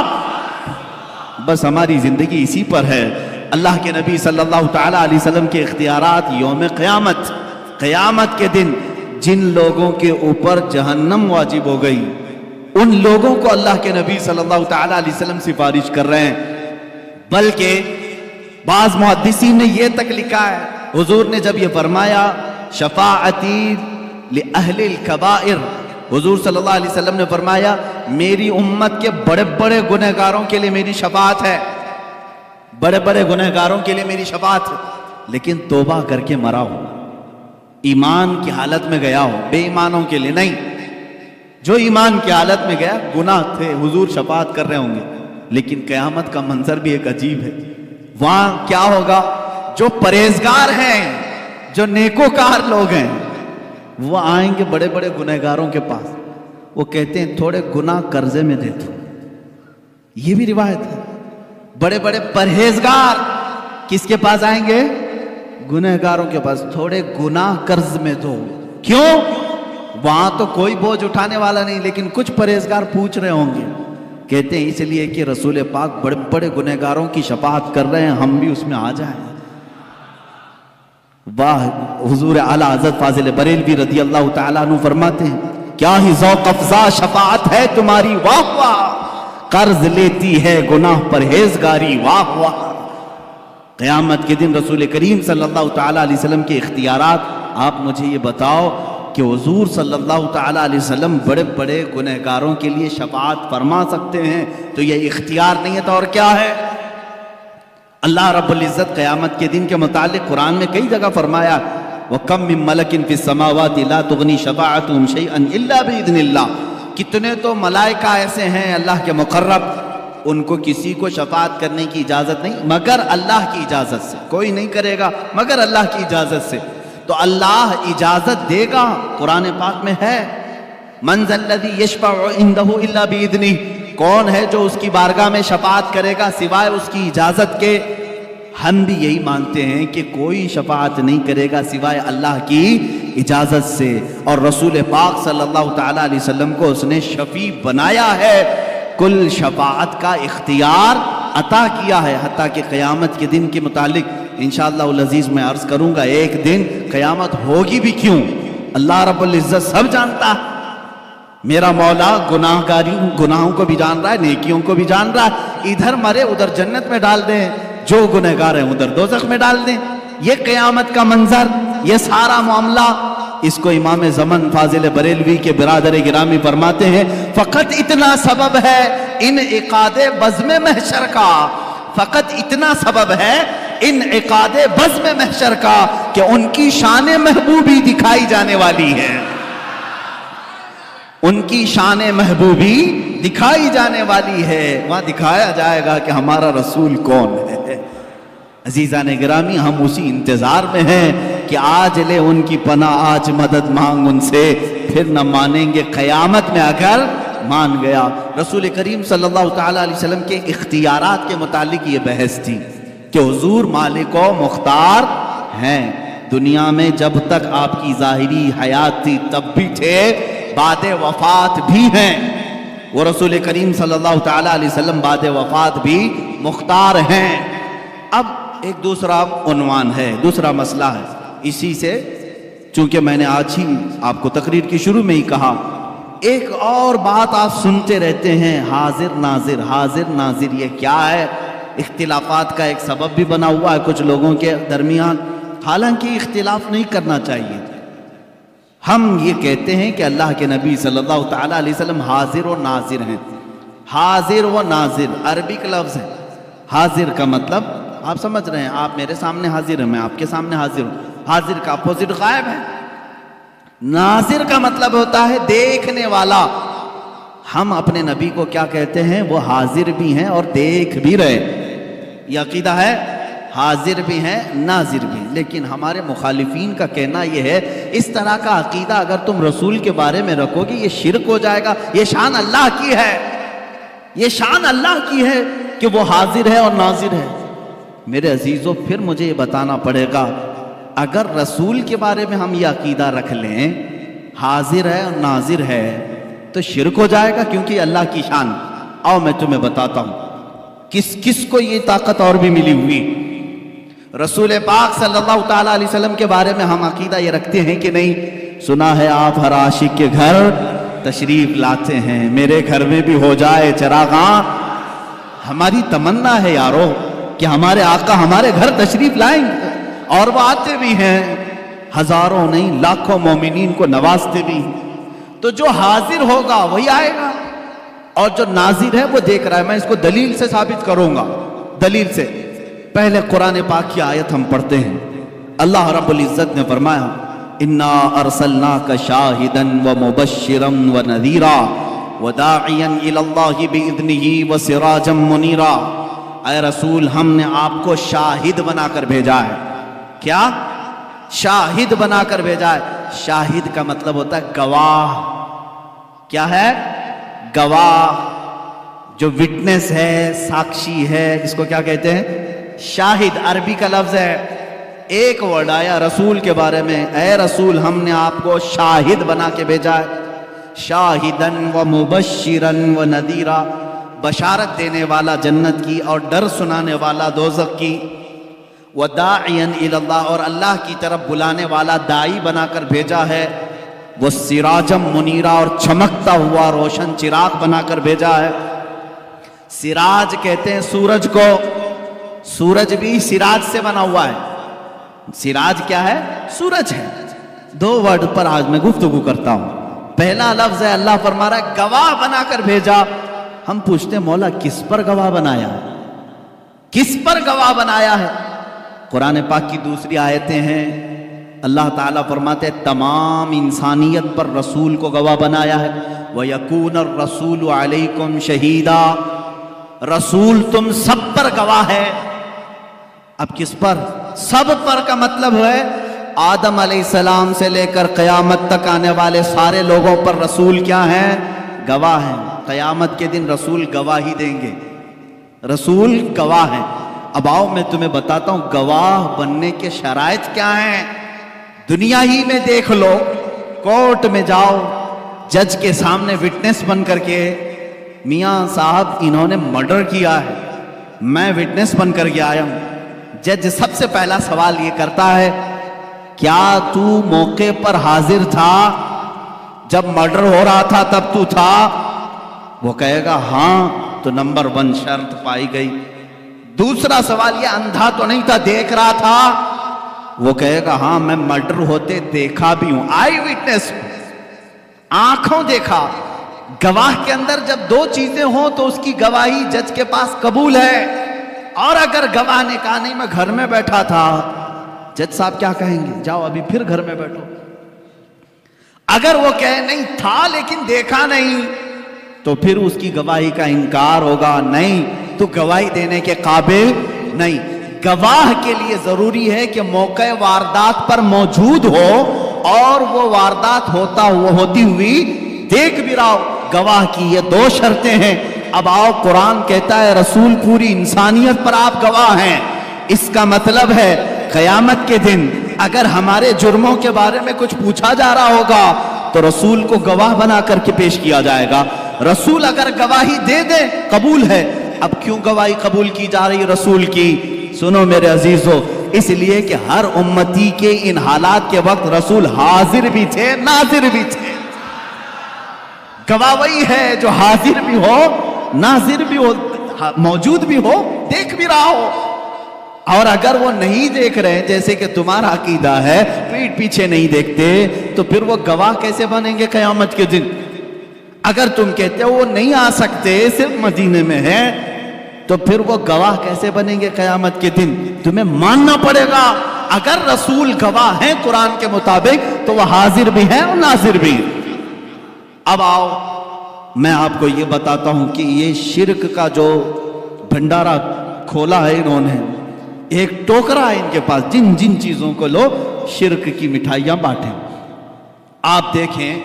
[SPEAKER 1] بس ہماری زندگی اسی پر ہے. اللہ کے نبی صلی اللہ تعالیٰ علیہ وسلم کے اختیارات یوم قیامت، قیامت کے دن جن لوگوں کے اوپر جہنم واجب ہو گئی، ان لوگوں کو اللہ کے نبی صلی اللہ تعالیٰ علیہ وسلم سفارش کر رہے ہیں. بلکہ بعض محدثین نے یہ تک لکھا ہے، حضور نے جب یہ فرمایا شفاعتی لأہل الکبائر، حضور صلی اللہ علیہ وسلم نے فرمایا میری امت کے بڑے بڑے گنہگاروں کے لیے میری شفاعت ہے، بڑے بڑے گنہگاروں کے لیے میری شفاعت ہے، لیکن توبہ کر کے مرا ہو، ایمان کی حالت میں گیا ہو، بے ایمانوں کے لیے نہیں. جو ایمان کی حالت میں گیا، گناہ تھے، حضور شفاعت کر رہے ہوں گے، لیکن قیامت کا منظر بھی ایک عجیب ہے. وہاں کیا ہوگا؟ جو پرہیزگار ہیں، جو نیکوکار لوگ ہیں، وہ آئیں گے بڑے بڑے گنہگاروں کے پاس. وہ کہتے ہیں تھوڑے گناہ قرضے میں دے دو. یہ بھی روایت ہے. بڑے بڑے پرہیزگار کس کے پاس آئیں گے؟ گنہگاروں کے پاس. تھوڑے گناہ قرض میں دو. کیوں؟ وہاں تو کوئی بوجھ اٹھانے والا نہیں، لیکن کچھ پرہیزگار پوچھ رہے ہوں گے. کہتے ہیں اس لیے کہ رسول پاک بڑے بڑے گنہگاروں کی شفاعت کر رہے ہیں، ہم بھی اس میں آ جائیں. واہ! حضور اعلیٰ حضرت فاضل بریلوی رضی اللہ تعالیٰ عنہ فرماتے ہیں کیا ہی ذوق افزا شفاعت ہے تمہاری، واہ واہ! قرض لیتی ہے گناہ پرہیزگاری، واہ واہ! قیامت کے دن رسول کریم صلی اللہ تعالیٰ علیہ وسلم کے اختیارات. آپ مجھے یہ بتاؤ کہ حضور صلی اللہ تعالیٰ علیہ وسلم بڑے بڑے گنہگاروں کے لیے شفاعت فرما سکتے ہیں تو یہ اختیار نہیں ہے تو اور کیا ہے؟ اللہ رب العزت قیامت کے دن کے متعلق قرآن میں کئی جگہ فرمایا وَكَمْ مِن مَلَكٍ فِي السَّمَاوَاتِ لَا تُغْنِي شَفَاعَتُهُمْ شَيْئًا إِلَّا بِإِذْنِ اللَّهِ. کتنے تو ملائکہ ایسے ہیں اللہ کے مقرب، ان کو کسی کو شفاعت کرنے کی اجازت نہیں مگر اللہ کی اجازت سے. کوئی نہیں کرے گا مگر اللہ کی اجازت سے. تو اللہ اجازت دے گا. قرآن پاک میں ہے مَنْ ذَا الَّذِي يَشْفَعُ عِنْدَهُ إِلَّا بِإِذْنِهِ. کون ہے جو اس کی بارگاہ میں شفاعت کرے گا سوائے اس کی اجازت کے؟ ہم بھی یہی مانتے ہیں کہ کوئی شفاعت نہیں کرے گا سوائے اللہ کی اجازت سے. اور رسول پاک صلی اللہ تعالیٰ علیہ وسلم کو اس نے شفیع بنایا ہے، کل شفاعت کا اختیار عطا کیا ہے. حتیٰ کہ قیامت کے دن کے متعلق انشاءاللہ العزیز میں عرض کروں گا، ایک دن قیامت ہوگی بھی کیوں اللہ رب العزت سب جانتا ہے. میرا مولا گناہوں کو بھی جان رہا ہے، نیکیوں کو بھی جان رہا ہے. ادھر مرے ادھر جنت میں ڈال دیں، جو گنہگار ہیں ادھر دوزخ میں ڈال دیں. یہ قیامت کا منظر، یہ سارا معاملہ، اس کو امام زمن فاضل بریلوی کے برادر گرامی فرماتے ہیں فقط اتنا سبب ہے انعقاد بزم محشر کا. فقط اتنا سبب ہے انعقاد بزم محشر کا کہ ان کی شان محبوبی دکھائی جانے والی ہے. ان کی شان محبوبی دکھائی جانے والی ہے. وہاں دکھایا جائے گا کہ ہمارا رسول کون ہے. عزیزان گرامی، ہم اسی انتظار میں ہیں کہ آج لے ان کی پناہ، آج مدد مانگ ان سے، پھر نہ مانیں گے قیامت میں اگر مان گیا. رسول کریم صلی اللہ تعالیٰ علیہ وسلم کے اختیارات کے متعلق یہ بحث تھی کہ حضور مالک و مختار ہیں. دنیا میں جب تک آپ کی ظاہری حیات تھی تب بھی تھے، بعد وفات بھی ہیں. وہ رسول کریم صلی اللہ تعالیٰ علیہ وسلم بعد وفات بھی مختار ہیں. اب ایک دوسرا عنوان ہے، دوسرا مسئلہ ہے. اسی سے چونکہ میں نے آج ہی آپ کو تقریر کی شروع میں ہی کہا، ایک اور بات آپ سنتے رہتے ہیں، حاضر ناظر حاضر ناظر. یہ کیا ہے؟ اختلافات کا ایک سبب بھی بنا ہوا ہے کچھ لوگوں کے درمیان. حالانکہ اختلاف نہیں کرنا چاہیے. ہم یہ کہتے ہیں کہ اللہ کے نبی صلی اللہ تعالیٰ علیہ وسلم حاضر و ناظر ہیں. حاضر و ناظر عربک لفظ ہے. حاضر کا مطلب آپ سمجھ رہے ہیں، آپ میرے سامنے حاضر ہیں، میں آپ کے سامنے حاضر ہوں. حاضر کا اپوزٹ غائب ہے. ناظر کا مطلب ہوتا ہے دیکھنے والا. ہم اپنے نبی کو کیا کہتے ہیں؟ وہ حاضر بھی ہیں اور دیکھ بھی رہے. یہ عقیدہ ہے، حاضر بھی ہیں ناظر بھی. لیکن ہمارے مخالفین کا کہنا یہ ہے اس طرح کا عقیدہ اگر تم رسول کے بارے میں رکھو گے یہ شرک ہو جائے گا. یہ شان اللہ کی ہے، یہ شان اللہ کی ہے کہ وہ حاضر ہے اور ناظر ہے. میرے عزیزو، پھر مجھے یہ بتانا پڑے گا اگر رسول کے بارے میں ہم یہ عقیدہ رکھ لیں حاضر ہے اور ناظر ہے تو شرک ہو جائے گا، کیونکہ یہ اللہ کی شان. آؤ میں تمہیں بتاتا ہوں کس کو یہ طاقت اور بھی ملی ہوئی. رسول پاک صلی اللہ تعالیٰ علیہ وسلم کے بارے میں ہم عقیدہ یہ رکھتے ہیں کہ نہیں؟ سنا ہے آپ ہر عاشق کے گھر تشریف لاتے ہیں، میرے گھر میں بھی ہو جائے چراغاں. ہماری تمنا ہے یارو کہ ہمارے آقا ہمارے گھر تشریف لائیں گے، اور وہ آتے بھی ہیں، ہزاروں نہیں لاکھوں مومنین کو نوازتے بھی. تو جو حاضر ہوگا وہی آئے گا، اور جو ناظر ہے وہ دیکھ رہا ہے. میں اس کو دلیل سے ثابت کروں گا. دلیل سے پہلے قرآن پاک کی آیت ہم پڑھتے ہیں. اللہ رب العزت نے فرمایا انا ارسلناک شاہدا ومبشرا ونذیرا وداعیا الی اللہ باذنہ وسراجا منیرا۔ اے رسول ہم نے آپ کو شاہد بنا کر بھیجا ہے۔ کیا؟ شاہد بنا کر بھیجا ہے۔ شاہد کا مطلب ہوتا ہے گواہ۔ کیا ہے؟ گواہ، جو وٹنس ہے، ساکشی ہے، اس کو کیا کہتے ہیں؟ شاہد۔ عربی کا لفظ ہے۔ ایک ورڈ آیا رسول کے بارے میں، اے رسول ہم نے آپ کو شاہد بنا کے بھیجا ہے۔ شاہدن و مبشرن و نذیرا، بشارت دینے والا جنت کی اور ڈر سنانے والا دوزخ کی۔ وداعیا الی اللہ، اور اللہ کی طرف بلانے والا داعی بنا کر بھیجا ہے۔ وہ سراجم منیرا، اور چمکتا ہوا روشن چراغ بنا کر بھیجا ہے۔ سراج کہتے ہیں سورج کو، سورج بھی سراج سے بنا ہوا ہے۔ سراج کیا ہے؟ سورج ہے۔ دو ورڈ پر آج میں گفتگو کرتا ہوں۔ پہلا لفظ ہے، اللہ فرما رہا ہے گواہ بنا کر بھیجا۔ ہم پوچھتے ہیں مولا کس پر گواہ بنایا ہے؟ کس پر گواہ بنایا ہے؟ قرآن پاک کی دوسری آیتیں ہیں، اللہ تعالیٰ فرماتے ہیں تمام انسانیت پر رسول کو گواہ بنایا ہے۔ وَيَكُونَ الرَّسُولُ عَلَيْكُمْ شَهِيدًا، رسول تم سب پر گواہ ہے۔ اب کس پر؟ سب پر کا مطلب ہے آدم علیہ السلام سے لے کر قیامت تک آنے والے سارے لوگوں پر رسول کیا ہیں؟ گواہ ہیں۔ قیامت کے دن رسول گواہی دیں گے، رسول گواہ ہیں۔ اب آؤ میں تمہیں بتاتا ہوں گواہ بننے کے شرائط کیا ہیں۔ دنیا ہی میں دیکھ لو، کورٹ میں جاؤ، جج کے سامنے وٹنس بن کر کے، میاں صاحب انہوں نے مرڈر کیا ہے، میں وٹنس بن کر کے آیا ہوں۔ جج سب سے پہلا سوال یہ کرتا ہے کیا تو موقع پر حاضر تھا جب مرڈر ہو رہا تھا تب تو تھا؟ وہ کہے گا ہاں، تو نمبر 1 شرط پائی گئی۔ دوسرا سوال یہ اندھا تو نہیں تھا، دیکھ رہا تھا؟ وہ کہے گا ہاں میں مرڈر ہوتے دیکھا بھی ہوں، آئی وٹنس، آنکھوں دیکھا۔ گواہ کے اندر جب دو چیزیں ہوں تو اس کی گواہی جج کے پاس قبول ہے۔ اور اگر گواہ نے کہا نہیں میں گھر میں بیٹھا تھا، جج صاحب کیا کہیں گے؟ جاؤ ابھی پھر گھر میں بیٹھو۔ اگر وہ کہے نہیں تھا لیکن دیکھا نہیں، تو پھر اس کی گواہی کا انکار ہوگا، نہیں تو گواہی دینے کے قابل نہیں۔ گواہ کے لیے ضروری ہے کہ موقع واردات پر موجود ہو اور وہ واردات ہوتی ہوئی دیکھ بھی رہا ہو۔ گواہ کی یہ 2 شرطیں ہیں۔ اب آؤ قرآن کہتا ہے رسول پوری انسانیت پر آپ گواہ ہیں۔ اس کا مطلب ہے قیامت کے دن اگر ہمارے جرموں کے بارے میں کچھ پوچھا جا رہا ہوگا تو رسول کو گواہ بنا کر کے پیش کیا جائے گا۔ رسول اگر گواہی دے دے قبول ہے۔ اب کیوں گواہی قبول کی جا رہی رسول کی؟ سنو میرے عزیزو، اس لیے کہ ہر امتی کے ان حالات کے وقت رسول حاضر بھی تھے، ناظر بھی تھے۔ گواہ وہی ہے جو حاضر بھی ہو، ناظر بھی ہو، موجود بھی ہو، دیکھ بھی رہا ہو۔ اور اگر وہ نہیں دیکھ رہے جیسے کہ تمہارا عقیدہ ہے، پیٹ پیچھے نہیں دیکھتے، تو پھر وہ گواہ کیسے بنیں گے قیامت کے دن؟ اگر تم کہتے ہو وہ نہیں آ سکتے، صرف مدینے میں ہے، تو پھر وہ گواہ کیسے بنیں گے قیامت کے دن؟ تمہیں ماننا پڑے گا اگر رسول گواہ ہیں قرآن کے مطابق تو وہ حاضر بھی ہیں اور ناظر بھی۔ اب آؤ میں آپ کو یہ بتاتا ہوں کہ یہ شرک کا جو بھنڈارا کھولا ہے انہوں نے، ایک ٹوکرا ہے ان کے پاس، جن جن چیزوں کو لو شرک کی مٹھائیاں بانٹیں۔ آپ دیکھیں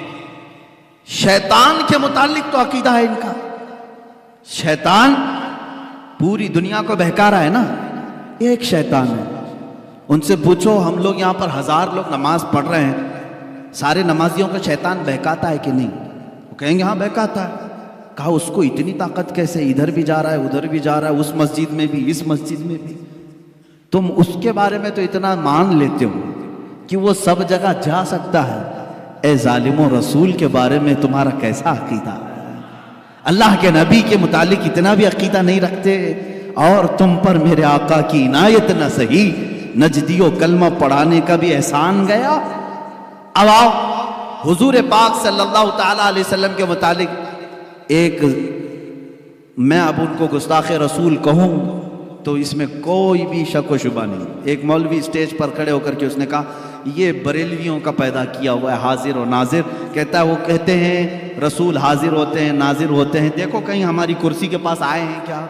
[SPEAKER 1] شیطان کے متعلق تو عقیدہ ہے ان کا، شیطان پوری دنیا کو بہکا رہا ہے نا، ایک شیطان ہے۔ ان سے پوچھو ہم لوگ یہاں پر 1000 لوگ نماز پڑھ رہے ہیں، سارے نمازیوں کو شیطان بہکاتا ہے کہ نہیں؟ وہ کہیں گے ہاں بہکاتا ہے۔ کہا اس کو اتنی طاقت کیسے؟ ادھر بھی جا رہا ہے ادھر بھی جا رہا ہے، اس مسجد میں بھی اس مسجد میں بھی۔ تم اس کے بارے میں تو اتنا مان لیتے ہو کہ وہ سب جگہ جا سکتا ہے، اے ظالموں رسول کے بارے میں تمہارا کیسا عقیدہ ہے؟ اللہ کے نبی کے متعلق اتنا بھی عقیدہ نہیں رکھتے، اور تم پر میرے آقا کی عنایت نہ سہی، نجدی و کلمہ پڑھانے کا بھی احسان گیا۔ اب آؤ حضور پاک صلی اللہ تعالیٰ علیہ وسلم کے متعلق ایک، میں اب ان کو گستاخ رسول کہوں تو اس میں کوئی بھی شک و شبہ نہیں۔ ایک مولوی اسٹیج پر کھڑے ہو کر کے اس نے کہا یہ بریلویوں کا پیدا کیا ہوا ہے حاضر و ناظر. کہتا ہے وہ کہتے ہیں رسول حاضر ہوتے ہیں ناظر ہوتے ہیں، دیکھو کہیں ہماری کرسی کے پاس آئے ہیں کیا؟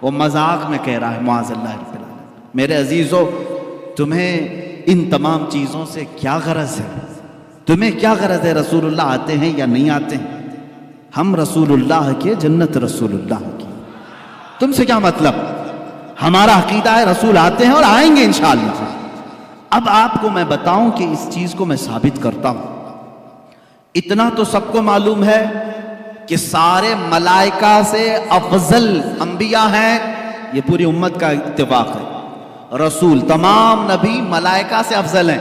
[SPEAKER 1] وہ مذاق میں کہہ رہا ہے معاذ اللہ رب العالمین. میرے عزیزو، تمہیں ان تمام چیزوں سے کیا غرض ہے؟ تمہیں کیا غرض ہے رسول اللہ آتے ہیں یا نہیں آتے ہیں؟ ہم رسول اللہ کے، جنت رسول اللہ کی. تم سے کیا مطلب؟ ہمارا عقیدہ ہے رسول آتے ہیں اور آئیں گے انشاءاللہ. اب آپ کو میں بتاؤں کہ اس چیز کو میں ثابت کرتا ہوں. اتنا تو سب کو معلوم ہے کہ سارے ملائکہ سے افضل انبیاء ہیں، یہ پوری امت کا اتفاق ہے. رسول، تمام نبی ملائکہ سے افضل ہیں،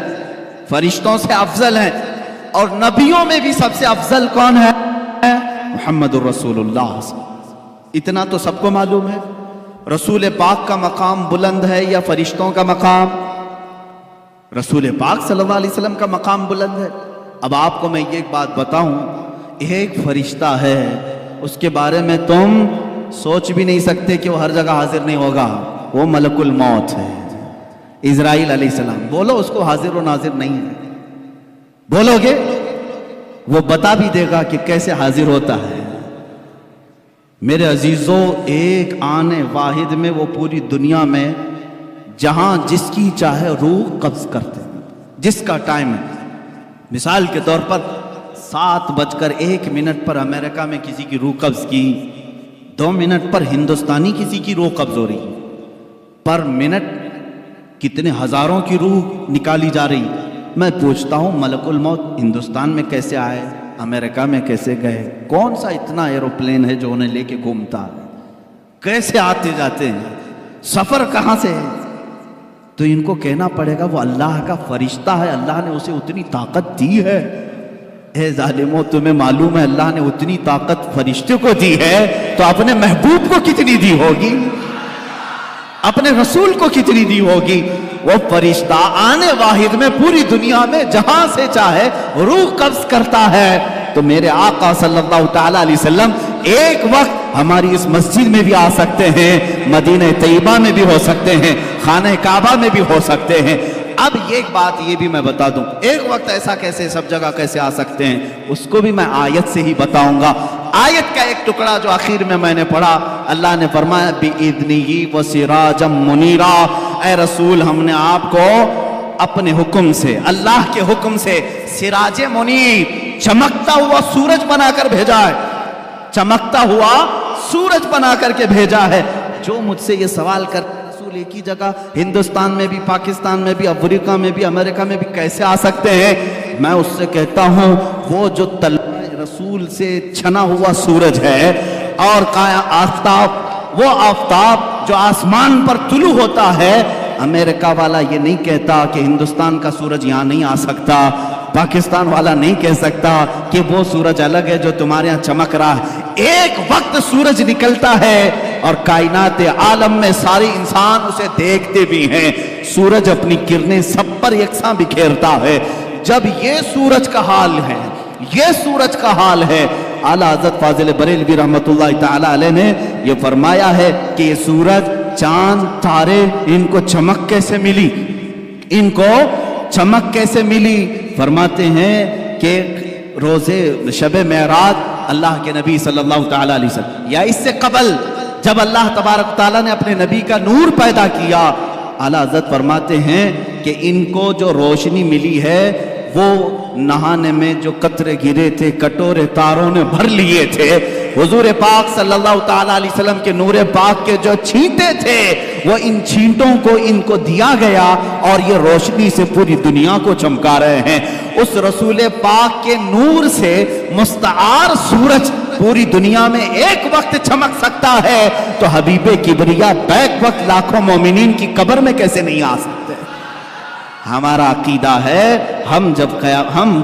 [SPEAKER 1] فرشتوں سے افضل ہیں، اور نبیوں میں بھی سب سے افضل کون ہے؟ محمد الرسول اللہ. اتنا تو سب کو معلوم ہے. رسول پاک کا مقام بلند ہے یا فرشتوں کا مقام؟ رسول پاک صلی اللہ علیہ وسلم کا مقام بلند ہے. اب آپ کو میں یہ ایک بات بتاؤں، ایک فرشتہ ہے اس کے بارے میں تم سوچ بھی نہیں سکتے کہ وہ ہر جگہ حاضر نہیں ہوگا. وہ ملک الموت ہے، اسرائیل علیہ السلام. بولو اس کو حاضر و ناظر نہیں ہے، بولو گے؟ وہ بتا بھی دے گا کہ کیسے حاضر ہوتا ہے. میرے عزیزو، ایک آنے واحد میں وہ پوری دنیا میں جہاں جس کی چاہے روح قبض کرتے ہیں، جس کا ٹائم ہے. مثال کے طور پر 7:01 پر امریکہ میں کسی کی روح قبض کی، 2 منٹ پر ہندوستانی کسی کی روح قبض ہو رہی. پر منٹ کتنے ہزاروں کی روح نکالی جا رہی. میں پوچھتا ہوں ملک الموت ہندوستان میں کیسے آئے؟ امریکہ میں کیسے گئے؟ کون سا اتنا ایروپلین ہے جو انہیں لے کے گھومتا ہے؟ کیسے آتے جاتے ہیں؟ سفر کہاں سے ہے؟ تو ان کو کہنا پڑے گا وہ اللہ کا فرشتہ ہے، اللہ نے اسے اتنی طاقت دی ہے. اے ظالمو، تمہیں معلوم ہے اللہ نے اتنی طاقت فرشتے کو دی ہے تو اپنے محبوب کو کتنی دی ہوگی، اپنے رسول کو کتنی دی ہوگی. وہ فرشتہ آنے واحد میں پوری دنیا میں جہاں سے چاہے روح قبض کرتا ہے. تو میرے آقا صلی اللہ تعالیٰ علیہ وسلم ایک وقت ہماری اس مسجد میں بھی آ سکتے ہیں، مدینہ طیبہ میں بھی ہو سکتے ہیں، خانہ کعبہ میں بھی ہو سکتے ہیں. اب ایک بات یہ بھی میں بتا دوں، ایک وقت ایسا کیسے سب جگہ کیسے آ سکتے ہیں اس کو بھی میں آیت سے ہی بتاؤں گا. آیت کا ایک ٹکڑا جو آخر میں نے پڑھا، اللہ نے فرمایا بِإِذْنِهِ وَسِرَاجًا مُنِيرًا. اے رسول، ہم نے آپ کو اپنے حکم سے، اللہ کے حکم سے سراج منیر، چمکتا ہوا سورج بنا کر بھیجا ہے، چمکتا ہوا سورج بنا کر کے بھیجا ہے. جو مجھ سے یہ سوال کرتے رسول ایک ہی جگہ ہندوستان میں بھی، پاکستان میں بھی، افریقہ میں بھی، امریکہ میں بھی کیسے آ سکتے ہیں، میں اس سے کہتا ہوں وہ جو رسول سے چھنا ہوا سورج ہے اور آفتاب، وہ آفتاب جو آسمان پر طلوع ہوتا ہے، امریکہ والا یہ نہیں کہتا کہ ہندوستان کا سورج یہاں نہیں آ سکتا، پاکستان والا نہیں کہہ سکتا کہ وہ سورج الگ ہے جو تمہارے یہاں چمک رہا ہے. ایک وقت سورج نکلتا ہے اور کائنات عالم میں سارے انسان اسے دیکھتے بھی ہیں. سورج اپنی کرنیں سب پر یکساں بکھیرتا ہے. جب یہ سورج کا حال ہے، یہ سورج کا حال ہے، اعلیٰ حضرت فاضل بریلوی رحمت اللہ تعالی علیہ نے یہ فرمایا ہے کہ یہ سورج، چاند، تارے، ان کو چمک کیسے ملی، ان کو چمک کیسے ملی؟ فرماتے ہیں کہ روزے شب معراج اللہ کے نبی صلی اللہ تعالی علیہ وسلم، یا اس سے قبل جب اللہ تبارک تعالیٰ نے اپنے نبی کا نور پیدا کیا، اعلیٰ حضرت فرماتے ہیں کہ ان کو جو روشنی ملی ہے وہ نہانے میں جو قطرے گرے تھے کٹورے تاروں نے بھر لیے تھے. حضور پاک صلی اللہ تعالیٰ علیہ وسلم کے نور پاک کے جو چھینٹے تھے وہ ان چھینٹوں کو ان کو دیا گیا اور یہ روشنی سے پوری دنیا کو چمکا رہے ہیں. اس رسول پاک کے نور سے مستعار سورج پوری دنیا میں ایک وقت چمک سکتا ہے تو حبیب کبریا بیک وقت لاکھوں مومنین کی قبر میں کیسے نہیں آ سکتے؟ ہمارا عقیدہ ہے ہم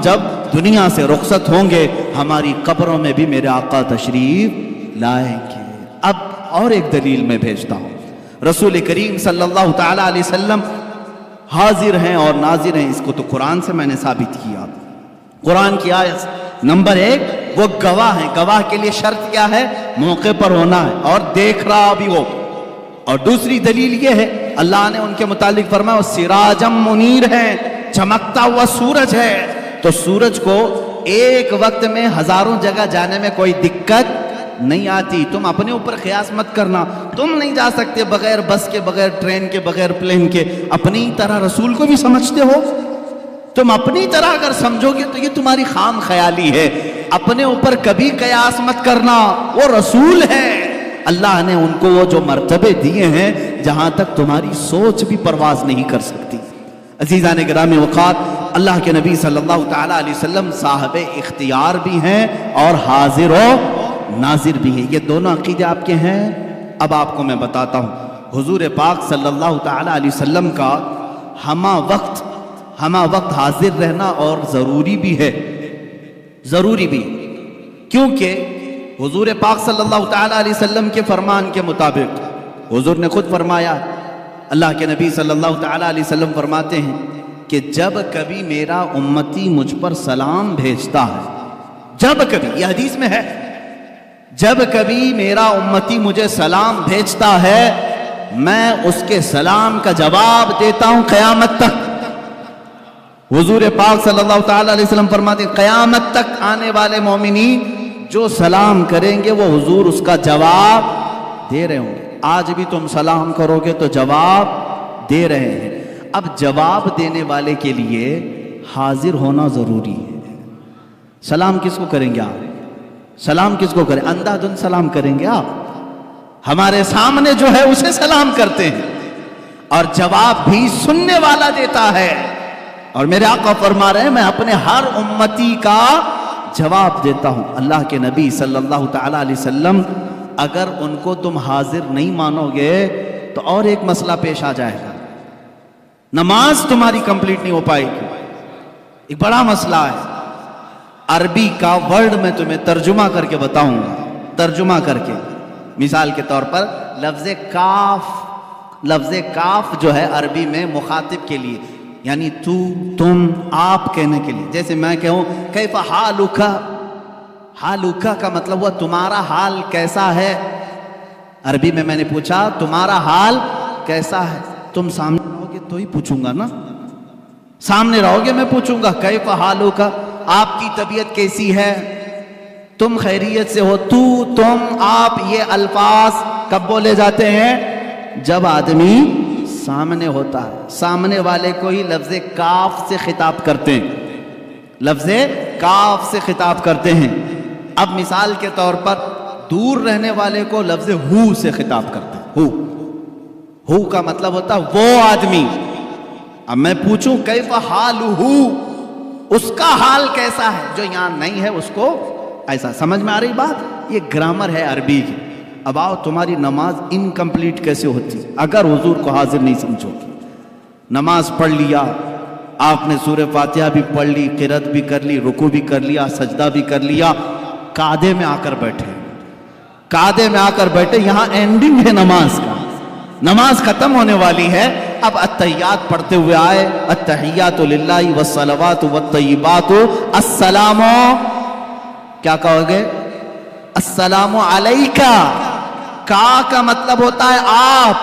[SPEAKER 1] جب دنیا سے رخصت ہوں گے ہماری قبروں میں بھی میرے آقا تشریف لائیں گے. اب اور ایک دلیل میں بھیجتا ہوں. رسول کریم صلی اللہ تعالی علیہ وسلم حاضر ہیں اور ناظر ہیں، اس کو تو قرآن سے میں نے ثابت کیا. قرآن کی آیت نمبر 1، وہ گواہ ہیں. گواہ کے لیے شرط کیا ہے؟ موقع پر ہونا ہے اور دیکھ رہا بھی وہ. اور دوسری دلیل یہ ہے اللہ نے ان کے متعلق فرمایا وہ سراجم منیر ہیں، چمکتا ہوا سورج ہے، تو سورج کو ایک وقت میں ہزاروں جگہ جانے میں کوئی دقت نہیں آتی. تم اپنے اوپر قیاس مت کرنا. تم نہیں جا سکتے بغیر بس کے، بغیر ٹرین کے، بغیر پلین کے. اپنی طرح رسول کو بھی سمجھتے ہو. تم اپنی طرح اگر سمجھو گے تو یہ تمہاری خام خیالی ہے. اپنے اوپر کبھی قیاس مت کرنا. وہ رسول ہے، اللہ نے ان کو وہ جو مرتبے دیے ہیں جہاں تک تمہاری سوچ بھی پرواز نہیں کر سکتی. عزیزان گرامی وقار، اللہ کے نبی صلی اللہ تعالیٰ علیہ وسلم صاحب اختیار بھی ہیں اور حاضر و ناظر بھی ہیں. یہ دونوں عقیدے آپ کے ہیں. اب آپ کو میں بتاتا ہوں، حضور پاک صلی اللہ تعالیٰ علیہ وسلم کا ہمہ وقت حاضر رہنا اور ضروری بھی ہے. ضروری بھی، کیونکہ حضور پاک صلی اللہ تعالیٰ علیہ وسلم کے فرمان کے مطابق حضور نے خود فرمایا، اللہ کے نبی صلی اللہ تعالیٰ علیہ وسلم فرماتے ہیں کہ جب کبھی میرا امتی مجھ پر سلام بھیجتا ہے، جب کبھی، یہ حدیث میں ہے، جب کبھی میرا امتی مجھے سلام بھیجتا ہے میں اس کے سلام کا جواب دیتا ہوں قیامت تک. حضور پاک صلی اللہ تعالیٰ علیہ وسلم فرماتے ہیں قیامت تک آنے والے مومنین جو سلام کریں گے وہ حضور اس کا جواب دے رہے ہوں گے. آج بھی تم سلام کرو گے تو جواب دے رہے ہیں. اب جواب دینے والے کے لیے حاضر ہونا ضروری ہے. سلام کس کو کریں گے آپ؟ سلام کس کو کریں؟ اندھا دھند سلام کریں گے آپ؟ ہمارے سامنے جو ہے اسے سلام کرتے ہیں اور جواب بھی سننے والا دیتا ہے. اور میرے آقا فرما رہے ہیں میں اپنے ہر امتی کا جواب دیتا ہوں. اللہ کے نبی صلی اللہ تعالیٰ علیہ وسلم اگر ان کو تم حاضر نہیں مانو گے تو اور ایک مسئلہ پیش آ جائے گا. نماز تمہاری کمپلیٹ نہیں ہو پائے گی. ایک بڑا مسئلہ ہے. عربی کا ورڈ میں تمہیں ترجمہ کر کے بتاؤں گا. ترجمہ کر کے، مثال کے طور پر لفظ کاف جو ہے عربی میں مخاطب کے لیے، یعنی تو، تم، آپ کہنے کے لیے. جیسے میں کہوں کیف حالک، حالک کا مطلب ہوا تمہارا حال کیسا ہے. عربی میں نے پوچھا تمہارا حال کیسا ہے. تم سامنے رہو گے تو ہی پوچھوں گا نا. سامنے رہو گے میں پوچھوں گا کیف حالک، آپ کی طبیعت کیسی ہے، تم خیریت سے ہو. تو، تم، آپ، یہ الفاظ کب بولے جاتے ہیں؟ جب آدمی سامنے ہوتا ہے. سامنے والے کو ہی لفظ کاف سے خطاب کرتے ہیں. لفظ کاف سے خطاب کرتے ہیں. اب مثال کے طور پر دور رہنے والے کو لفظ ہو سے خطاب کرتے ہیں. ہو کا مطلب ہوتا ہے وہ آدمی. اب میں پوچھوں کیف حالہ، اس کا حال کیسا ہے، جو یہاں نہیں ہے اس کو ایسا. سمجھ میں آ رہی بات؟ یہ گرامر ہے عربی کی. اب آؤ تمہاری نماز انکمپلیٹ کیسے ہوتی اگر حضور کو حاضر نہیں سمجھو گے. نماز پڑھ لیا آپ نے، سورہ فاتحہ بھی پڑھ لی، قرات بھی کر لی، رکوع بھی کر لیا، سجدہ بھی کر لیا، قعدے میں آ کر بیٹھے. یہاں اینڈنگ ہے نماز کا، نماز ختم ہونے والی ہے. اب التحیات پڑھتے ہوئے آئے، التحیات للہ والصلوات والطیبات، السلام، کیا کہو گے؟ السلام علیکہ. کا مطلب ہوتا ہے آپ.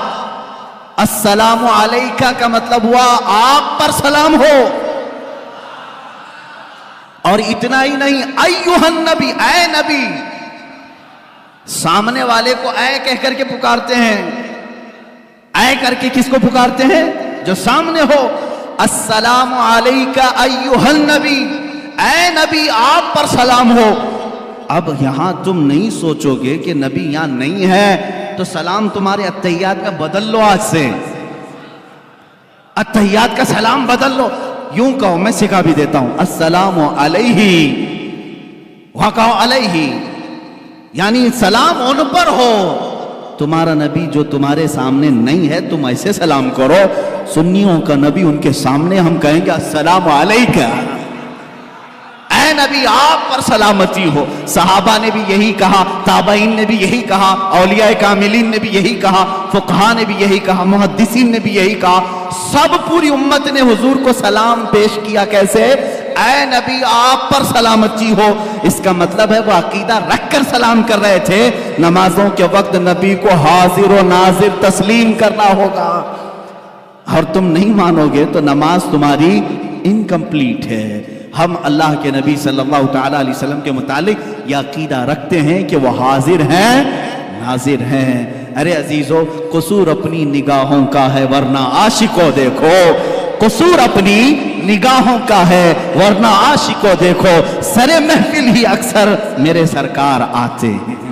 [SPEAKER 1] السلام علیکہ کا مطلب ہوا آپ پر سلام ہو. اور اتنا ہی نہیں، ایھا النبی، اے نبی. سامنے والے کو اے کہہ کر کے پکارتے ہیں. اے کر کے کس کو پکارتے ہیں؟ جو سامنے ہو. السلام علیکہ ایھا النبی، اے نبی آپ پر سلام ہو. اب یہاں تم نہیں سوچو گے کہ نبی یہاں نہیں ہے تو سلام تمہارے التحیات میں بدل لو. آج سے التحیات کا سلام بدل لو. یوں کہو، میں سکھا بھی دیتا ہوں، السلام علیہ، وہاں کہو علیہ، یعنی سلام ان پر ہو. تمہارا نبی جو تمہارے سامنے نہیں ہے تم ایسے سلام کرو. سنیوں کا نبی ان کے سامنے ہم کہیں گے السلام علیکہ، اے نبی آپ پر سلامتی ہو. صحابہ نے بھی یہی کہا، تابعین نے بھی یہی کہا، اولیاء کاملین نے بھی یہی کہا، فقہاء نے بھی یہی کہا، محدثین نے بھی یہی کہا. سب پوری امت نے حضور کو سلام پیش کیا. کیسے؟ اے نبی آپ پر سلامتی ہو. اس کا مطلب ہے وہ عقیدہ رکھ کر سلام کر رہے تھے. نمازوں کے وقت نبی کو حاضر و ناظر تسلیم کرنا ہوگا. اور تم نہیں مانو گے تو نماز تمہاری انکمپلیٹ ہے۔ ہم اللہ کے نبی صلی اللہ تعالیٰ علیہ وسلم کے متعلق یہ عقیدہ رکھتے ہیں کہ وہ حاضر ہیں ناظر ہیں۔ ارے عزیزو، قصور اپنی نگاہوں کا ہے ورنہ عاشقوں دیکھو، قصور اپنی نگاہوں کا ہے ورنہ عاشقوں دیکھو، سر محفل ہی اکثر میرے سرکار آتے ہیں۔